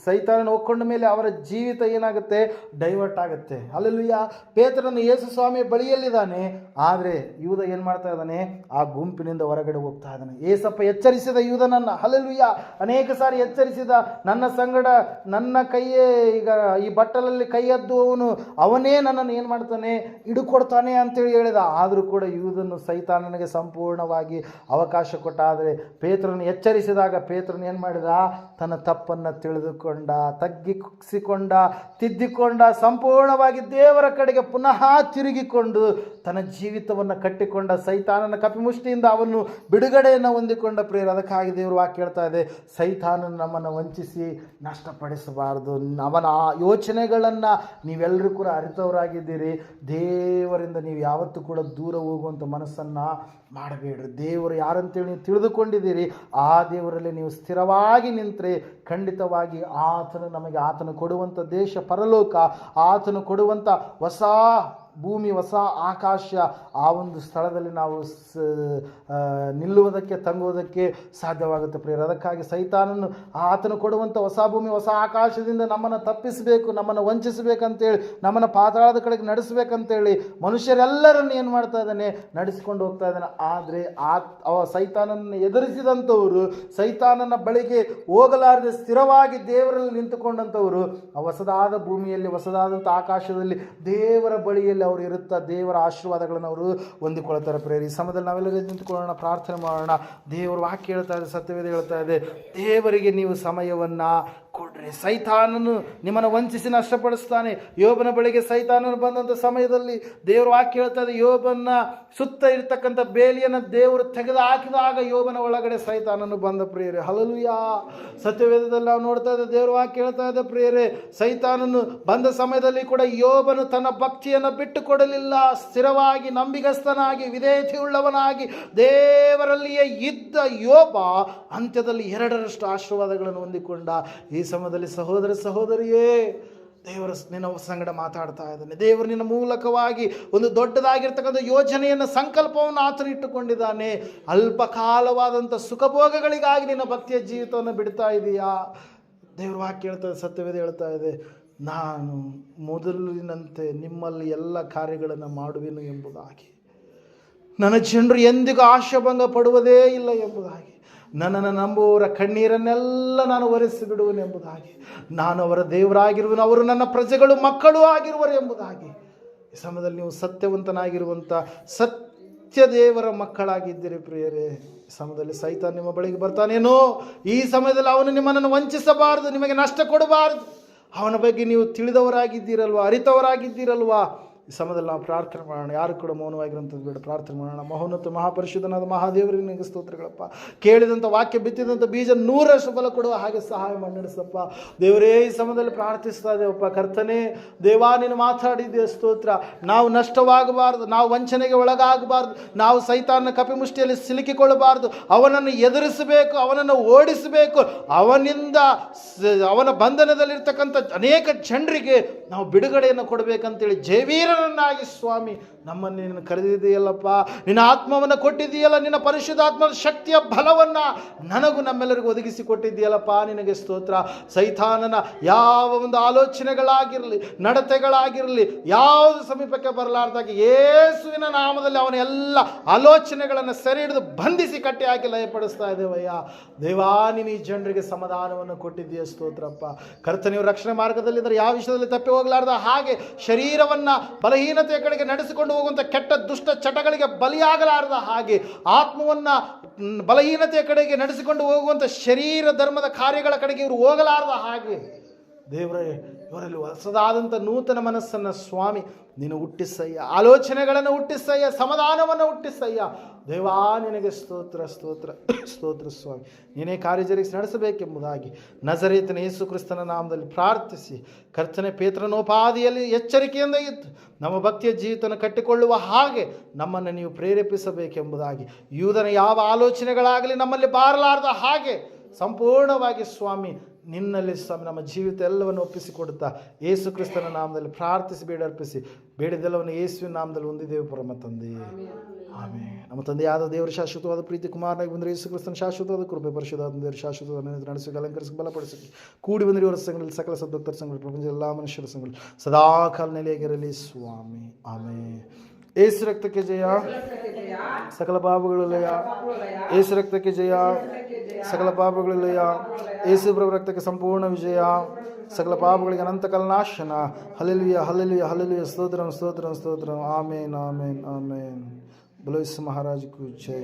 ಸೈತಾನನ ಒಕ್ಕೊಂಡ ಮೇಲೆ ಅವರ ಜೀವಿತ ಏನಾಗುತ್ತೆ? ಡೈವರ್ಟ್ ಆಗುತ್ತೆ. ಹಲ್ಲೆಲೂಯಾ. ಪೇತ್ರನ ಯೇಸು ಸ್ವಾಮಿಯ ಬಳಿಯಲ್ಲಿದ್ದಾನೆ, ಆದರೆ ಯೂದ ಏನು ಮಾಡ್ತಾ ಇದ್ದಾನೆ? ಆ ಗುಂಪಿನಿಂದ ಹೊರಗಡೆ ಹೋಗ್ತಾ ಇದ್ದಾನೆ. ಏಸಪ್ಪ ಎಚ್ಚರಿಸಿದ ಯೂದನನ್ನು. ಹಲ್ಲೆಲೂಯಾ. ಅನೇಕ ಸಾರಿ ಎಚ್ಚರಿಸಿದ, ನನ್ನ ಸಂಗಡ ನನ್ನ ಕೈಯೇ ಈಗ ಈ ಬಟ್ಟಲಲ್ಲಿ ಕೈ ಎದ್ದುವವನು ಅವನೇ ನನ್ನನ್ನು ಏನು ಮಾಡ್ತಾನೆ? ಹಿಡುಕೊಡ್ತಾನೆ ಅಂತೇಳಿ ಹೇಳಿದ. ಆದರೂ ಕೂಡ ಯೂದನು ಸೈತಾನನಿಗೆ ಸಂಪೂರ್ಣವಾಗಿ ಅವಕಾಶ ಕೊಟ್ಟ. ಆದರೆ ಪೇತ್ರನು ಎಚ್ಚರಿಸಿದಾಗ ಪೇತ್ರನು ಏನು ಮಾಡಿದ? ತನ್ನ ತಪ್ಪನ್ನು ತಿಳಿದುಕೊಂಡ, ತಗ್ಗಿಸಿಕೊಂಡ, ತಿದ್ದಿಕೊಂಡ, ಸಂಪೂರ್ಣವಾಗಿ ದೇವರ ಕಡೆಗೆ ಪುನಃ ತಿರುಗಿಕೊಂಡು ತನ್ನ ಜೀವಿತವನ್ನು ಕಟ್ಟಿಕೊಂಡ. ಸೈತಾನನ ಕಪಿಮುಷ್ಟಿಯಿಂದ ಅವನು ಬಿಡುಗಡೆಯನ್ನು ಹೊಂದಿಕೊಂಡ ಪ್ರಿಯರು. ಅದಕ್ಕಾಗಿ ದೇವರು ವಾಕ್ಯ ಹೇಳ್ತಾ ಇದೆ, ಸೈತಾನನು ನಮ್ಮನ್ನು ವಂಚಿಸಿ ನಷ್ಟಪಡಿಸಬಾರದು. ಅವನ ಯೋಚನೆಗಳನ್ನು ನೀವೆಲ್ಲರೂ ಕೂಡ ಅರಿತವರಾಗಿದ್ದೀರಿ. ದೇವರಿಂದ ನೀವು ಯಾವತ್ತೂ ಕೂಡ ದೂರ ಹೋಗುವಂಥ ಮನಸ್ಸನ್ನು ಮಾಡಬೇಡ್ರಿ. ದೇವರು ಯಾರಂತೇಳಿ ನೀವು ತಿಳಿದುಕೊಂಡಿದ್ದೀರಿ. ಆ ದೇವರಲ್ಲಿ ನೀವು ಸ್ಥಿರವಾಗಿ ನಿಂತರೆ ಖಂಡಿತವಾಗಿ ಆತನು ಕೊಡುವಂಥ ದೇಶ ಪರಲೋಕ, ಆತನು ಕೊಡುವಂಥ ಹೊಸ ಭೂಮಿ, ಹೊಸ ಆಕಾಶ, ಆ ಒಂದು ಸ್ಥಳದಲ್ಲಿ ನಾವು ನಿಲ್ಲುವುದಕ್ಕೆ, ತಂಗುವುದಕ್ಕೆ ಸಾಧ್ಯವಾಗುತ್ತೆ ಪ್ರಿಯರು. ಅದಕ್ಕಾಗಿ ಸೈತಾನನು ಆತನು ಕೊಡುವಂಥ ಹೊಸ ಭೂಮಿ, ಹೊಸ ಆಕಾಶದಿಂದ ನಮ್ಮನ್ನು ತಪ್ಪಿಸಬೇಕು, ನಮ್ಮನ್ನು ವಂಚಿಸಬೇಕಂತೇಳಿ, ನಮ್ಮನ್ನು ಪಾತಾಳದ ಕಡೆಗೆ ನಡೆಸಬೇಕಂತೇಳಿ ಮನುಷ್ಯರೆಲ್ಲರನ್ನು ಏನು ಮಾಡ್ತಾ ಇದ್ದಾನೆ? ನಡೆಸಿಕೊಂಡು ಹೋಗ್ತಾ ಇದ್ದಾನೆ. ಆದರೆ ಸೈತಾನನ್ನು ಎದುರಿಸಿದಂಥವರು, ಸೈತಾನನ ಬಳಿಗೆ ಹೋಗಲಾರದೆ ಸ್ಥಿರವಾಗಿ ದೇವರಲ್ಲಿ ನಿಂತುಕೊಂಡಂಥವರು ಹೊಸದಾದ ಭೂಮಿಯಲ್ಲಿ, ಹೊಸದಾದಂಥ ಆಕಾಶದಲ್ಲಿ ದೇವರ ಬಳಿಯಲ್ಲಿ ಅವರು ಇರುತ್ತಾ ದೇವರ ಆಶೀರ್ವಾದಗಳನ್ನು ಅವರು ಹೊಂದಿಕೊಳ್ತಾರೆ ಪ್ರೇರಿ. ಈ ಸಮಯದಲ್ಲಿ ನಾವೆಲ್ಲರೂ ನಿಂತುಕೊಳ್ಳೋಣ, ಪ್ರಾರ್ಥನೆ ಮಾಡೋಣ. ದೇವರು ವಾಕ್ಯ ಹೇಳ್ತಾ ಇದೆ, ಸತ್ಯವೇದ ಹೇಳ್ತಾ ಇದೆ, ದೇವರಿಗೆ ನೀವು ಸಮಯವನ್ನು ಕೊಡ್ರಿ. ಸೈತಾನನು ನಿಮ್ಮನ್ನು ವಂಚಿಸಿ ನಷ್ಟಪಡಿಸ್ತಾನೆ. ಯೋಬನ ಬಳಿಗೆ ಸೈತಾನನು ಬಂದಂಥ ಸಮಯದಲ್ಲಿ ದೇವರು ವಾಕ್ಯ ಹೇಳ್ತಾ ಇದೆ, ಯೋಬನ ಸುತ್ತ ಇರ್ತಕ್ಕಂಥ ಬೇಲಿಯನ್ನು ದೇವರು ತೆಗೆದು ಹಾಕಿದಾಗ ಯೋಬನ ಒಳಗಡೆ ಸೈತಾನನು ಬಂದ ಪ್ರಿಯರೇ. ಹಲ್ಲೆಲೂಯಾ. ಸತ್ಯವೇದದಲ್ಲಿ ನಾವು ನೋಡ್ತಾ ಇದ್ದ ದೇವರು ವಾಕ್ಯ ಹೇಳ್ತಾ ಇದೆ ಪ್ರಿಯರೇ, ಸೈತಾನನು ಬಂದ ಸಮಯದಲ್ಲಿ ಕೂಡ ಯೋಬನು ತನ್ನ ಭಕ್ತಿಯನ್ನು ಬಿಟ್ಟು ಕೊಡಲಿಲ್ಲ. ಸ್ಥಿರವಾಗಿ, ನಂಬಿಗಸ್ತನಾಗಿ, ವಿಧೇಯತೆಯುಳ್ಳವನಾಗಿ ದೇವರಲ್ಲಿಯೇ ಇದ್ದ ಯೋಬ ಅಂತ್ಯದಲ್ಲಿ 2ರಷ್ಟು ಆಶೀರ್ವಾದಗಳನ್ನು ಹೊಂದಿಕೊಂಡ. ಈ ಸಮಯದಲ್ಲಿ ಸಹೋದರಿಯೇ, ದೇವರು ನಿನ್ನ ಸಂಗಡ ಮಾತಾಡ್ತಾ ಇದ್ದಾನೆ. ದೇವರು ನಿನ್ನ ಮೂಲಕವಾಗಿ ಒಂದು ದೊಡ್ಡದಾಗಿರ್ತಕ್ಕಂಥ ಯೋಜನೆಯನ್ನು, ಸಂಕಲ್ಪವನ್ನು ಆತನು ಇಟ್ಟುಕೊಂಡಿದ್ದಾನೆ. ಅಲ್ಪ ಕಾಲವಾದಂಥ ಸುಖಭೋಗಗಳಿಗಾಗಿ ನಿನ್ನ ಭಕ್ತಿಯ ಜೀವಿತವನ್ನು ಬಿಡ್ತಾ ಇದೆಯಾ? ದೇವರು ವಾಕ್ಯ ಹೇಳ್ತಾ, ಸತ್ಯವೇದ ಹೇಳ್ತಾ ಇದೆ, ನಾನು ಮೊದಲಿನಂತೆ ನಿಮ್ಮಲ್ಲಿ ಎಲ್ಲ ಕಾರ್ಯಗಳನ್ನು ಮಾಡುವೆನು ಎಂಬುದಾಗಿ, ನನ್ನ ಜನರು ಎಂದಿಗೂ ಆಶಾಭಂಗ ಪಡುವುದೇ ಇಲ್ಲ ಎಂಬುದಾಗಿ, ನನ್ನನ್ನು ನಂಬುವವರ ಕಣ್ಣೀರನ್ನೆಲ್ಲ ನಾನು ಒರೆಸಿ ಬಿಡುವನು ಎಂಬುದಾಗಿ, ನಾನು ಅವರ ದೇವರಾಗಿರುವನು, ಅವರು ನನ್ನ ಪ್ರಜೆಗಳು, ಮಕ್ಕಳು ಆಗಿರುವರು ಎಂಬುದಾಗಿ. ಈ ಸಮಯದಲ್ಲಿ ನೀವು ಸತ್ಯವಂತನಾಗಿರುವಂಥ ಸತ್ಯ ದೇವರ ಮಕ್ಕಳಾಗಿದ್ದೀರಿ ಪ್ರಿಯರೇ. ಈ ಸಮಯದಲ್ಲಿ ಸೈತಾನ ನಿಮ್ಮ ಬಳಿಗೆ ಬರ್ತಾನೇನೋ, ಈ ಸಮಯದಲ್ಲಿ ಅವನು ನಿಮ್ಮನ್ನು ವಂಚಿಸಬಾರದು, ನಿಮಗೆ ನಷ್ಟ ಕೊಡಬಾರದು. ಅವನ ಬಗ್ಗೆ ನೀವು ತಿಳಿದವರಾಗಿದ್ದೀರಲ್ವ, ಅರಿತವರಾಗಿದ್ದೀರಲ್ವಾ? ಈ ಸಮಯದಲ್ಲಿ ನಾವು ಪ್ರಾರ್ಥನೆ ಮಾಡೋಣ. ಯಾರು ಕೂಡ ಮೌನವಾಗಿರುವಂಥದ್ದು ಬೇಡ, ಪ್ರಾರ್ಥನೆ ಮಾಡೋಣ. ಮಹೋನ್ನತ ಮಹಾಪರಿಶುದ್ಧನಾದ ಮಹಾದೇವರಿಗೆ ನಿನಗೆ ಸ್ತೋತ್ರಗಳಪ್ಪ. ಕೇಳಿದಂಥ ವಾಕ್ಯ, ಬಿತ್ತಿದಂಥ ಬೀಜ 100ರಷ್ಟು ಫಲ ಕೊಡುವ ಹಾಗೆ ಸಹಾಯ ಮಾಡಿ ನಡೆಸಪ್ಪ. ದೇವರೇ, ಈ ಸಮಯದಲ್ಲಿ ಪ್ರಾರ್ಥಿಸ್ತಾ ಇದ್ದೇವಪ್ಪ. ಕರ್ತನೇ, ದೇವಾ, ನೀನು ಮಾತಾಡಿದ್ದೀಯ, ಸ್ತೋತ್ರ. ನಾವು ನಷ್ಟವಾಗಬಾರ್ದು, ನಾವು ವಂಚನೆಗೆ ಒಳಗಾಗಬಾರ್ದು, ನಾವು ಸೈತಾನನ ಕಪಿಮುಷ್ಟಿಯಲ್ಲಿ ಸಿಲುಕಿಕೊಳ್ಳಬಾರ್ದು. ಅವನನ್ನು ಎದುರಿಸಬೇಕು, ಅವನನ್ನು ಓಡಿಸಬೇಕು. ಅವನ ಬಂಧನದಲ್ಲಿರ್ತಕ್ಕಂಥ ಅನೇಕ ಜನರಿಗೆ ನಾವು ಬಿಡುಗಡೆಯನ್ನು ಕೊಡಬೇಕಂತೇಳಿ ಜಯವೀರನನ್ನಾಗಿ ಸ್ವಾಮಿ ನಮ್ಮನ್ನು ನೀನು ಕರೆದಿದೆಯಲ್ಲಪ್ಪ. ನಿನ್ನ ಆತ್ಮವನ್ನು ಕೊಟ್ಟಿದ್ದೀಯಲ್ಲ, ನಿನ್ನ ಪರಿಶುದ್ಧಾತ್ಮದ ಶಕ್ತಿಯ ಬಲವನ್ನು ನನಗೂ ನಮ್ಮೆಲ್ಲರಿಗೂ ಒದಗಿಸಿ ಕೊಟ್ಟಿದ್ದೀಯಲ್ಲಪ್ಪ, ನಿನಗೆ ಸ್ತೋತ್ರ. ಸೈತಾನನ ಯಾವ ಒಂದು ಆಲೋಚನೆಗಳಾಗಿರಲಿ, ನಡತೆಗಳಾಗಿರಲಿ, ಯಾವುದು ಸಮೀಪಕ್ಕೆ ಬರಲಾರ್ದಾಗಿ ಯೇಸುವಿನ ನಾಮದಲ್ಲಿ ಅವನ ಎಲ್ಲ ಆಲೋಚನೆಗಳನ್ನು ಸೆರೆ ಹಿಡಿದು ಬಂಧಿಸಿ ಕಟ್ಟಿ ಹಾಕಿ ಲಯಪಡಿಸ್ತಾ ಇದ್ದೇವಯ್ಯ. ದೇವಾ, ನೀನು ಈ ಜನರಿಗೆ ಸಮಾಧಾನವನ್ನು ಕೊಟ್ಟಿದ್ದೀಯ, ಸ್ತೋತ್ರಪ್ಪ. ಕರ್ತನೆಯು ರಕ್ಷಣೆ ಮಾರ್ಗದಲ್ಲಿದ್ದರೆ ಯಾವ ವಿಷಯದಲ್ಲಿ ತಪ್ಪಿ ಹೋಗಲಾರ್ದ ಹಾಗೆ ಶರೀರವನ್ನು ಬಲಹೀನತೆಯ ಕಡೆಗೆ ನಡೆಸಿಕೊಂಡು ಹೋಗುವಂಥ ಕೆಟ್ಟ ದುಷ್ಟ ಚಟಗಳಿಗೆ ಬಲಿಯಾಗಲಾರದ ಹಾಗೆ, ಆತ್ಮವನ್ನು ಬಲಹೀನತೆಯ ಕಡೆಗೆ ನಡೆಸಿಕೊಂಡು ಹೋಗುವಂಥ ಶರೀರ ಧರ್ಮದ ಕಾರ್ಯಗಳ ಕಡೆಗೆ ಇವರು ಹೋಗಲಾರದ ಹಾಗೆ ದೇವರೇ, ಇವರಲ್ಲಿ ಹೊಸದಾದಂಥ ನೂತನ ಮನಸ್ಸನ್ನು ಸ್ವಾಮಿ ನೀನು ಹುಟ್ಟಿಸಯ್ಯ, ಆಲೋಚನೆಗಳನ್ನು ಹುಟ್ಟಿಸಯ್ಯ, ಸಮಾಧಾನವನ್ನು ಹುಟ್ಟಿಸಯ್ಯ. ದೇವಾ ನಿನಗೆ ಸ್ತೋತ್ರ ಸ್ತೋತ್ರ ಸ್ತೋತ್ರ ಸ್ವಾಮಿ. ನೀನೇ ಕಾರ್ಯಜರಿಸಿ ನಡೆಸಬೇಕೆಂಬುದಾಗಿ ನಜರೇತಿನ ಯೇಸು ಕ್ರಿಸ್ತನ ನಾಮದಲ್ಲಿ ಪ್ರಾರ್ಥಿಸಿ, ಕರ್ತನೆ ಪೇತ್ರನೋಪಾದಿಯಲ್ಲಿ ಎಚ್ಚರಿಕೆಯಿಂದ ಇದ್ದು ನಮ್ಮ ಭಕ್ತಿಯ ಜೀವಿತನ ಕಟ್ಟಿಕೊಳ್ಳುವ ಹಾಗೆ ನಮ್ಮನ್ನು ನೀವು ಪ್ರೇರೇಪಿಸಬೇಕೆಂಬುದಾಗಿ, ಯೂದನ ಯಾವ ಆಲೋಚನೆಗಳಾಗಲಿ ನಮ್ಮಲ್ಲಿ ಬಾರಲಾರದ ಹಾಗೆ ಸಂಪೂರ್ಣವಾಗಿ ಸ್ವಾಮಿ ನಿನ್ನಲ್ಲಿ ಸ್ವಾಮಿ ನಮ್ಮ ಜೀವಿತ ಎಲ್ಲವನ್ನು ಒಪ್ಪಿಸಿಕೊಡುತ್ತಾ ಯೇಸು ಕ್ರಿಸ್ತನ ನಾಮದಲ್ಲಿ ಪ್ರಾರ್ಥಿಸಿ ಬೇಡರ್ಪಿಸಿ ಬೇಡಿದೆಲ್ಲವನ್ನು ಯೇಸುವಿನ ನಾಮದಲ್ಲಿ ಹೊಂದಿದ್ದೇವೆ ಪರಮ ತಂದೆ. ಆಮೇಲೆ ನಮ್ಮ ತಂದೆಯಾದ ದೇವರ ಶಾಶ್ವತವಾದ ಪ್ರೀತಿ, ಕುಮಾರನಾಗಿ ಬಂದರೆ ಯೇಸು ಕ್ರಿಸ್ತನ ಶಾಶ್ವತವಾದ ಕೃಪೆ, ಪರಿಶುದ್ಧಾತ್ಮ ದೇವರ ಶಾಶ್ವತವಾದ ನಡೆಸಿ ಅಲಂಕರಿಸಿ ಬಲಪಡಿಸಿ ಕೂಡಿ ಬಂದರೆ ಇವರ ಸಂಘಗಳಲ್ಲಿ ಸಕಲ ಸದ್ಭಕ್ತರ ಸಂಘಗಳು, ಪ್ರಪಂಚದ ಎಲ್ಲ ಮನುಷ್ಯರ ಸಂಘಗಳು ಸದಾ ಕಾಲ ನೆಲೆಯಾಗಿರಲಿ ಸ್ವಾಮಿ. ಆಮೇಲೆ ಏಸು ರಕ್ತಕ್ಕೆ ಜಯ, ಸಕಲ ಪಾಪಗಳು ಲಯ. ಏಸು ರಕ್ತಕ್ಕೆ ಜಯ, ಸಕಲ ಪಾಪಗಳು ಲಯ. ಏಸು ಪ್ರಭು ರಕ್ತಕ್ಕೆ ಸಂಪೂರ್ಣ ವಿಜಯ, ಸಕಲ ಪಾಪಗಳಿಗೆ ಅನಂತ ಕಲ್ನಾಶನ. Hallelujah hallelujah hallelujah. ಸ್ತೋತ್ರಂ ಸ್ತೋತ್ರಂ ಸ್ತೋತ್ರಂ. Amen amen amen. ಬೋಲೋ ಯೇಸು ಮಹಾರಾಜ್ ಕೂ ಜೈ.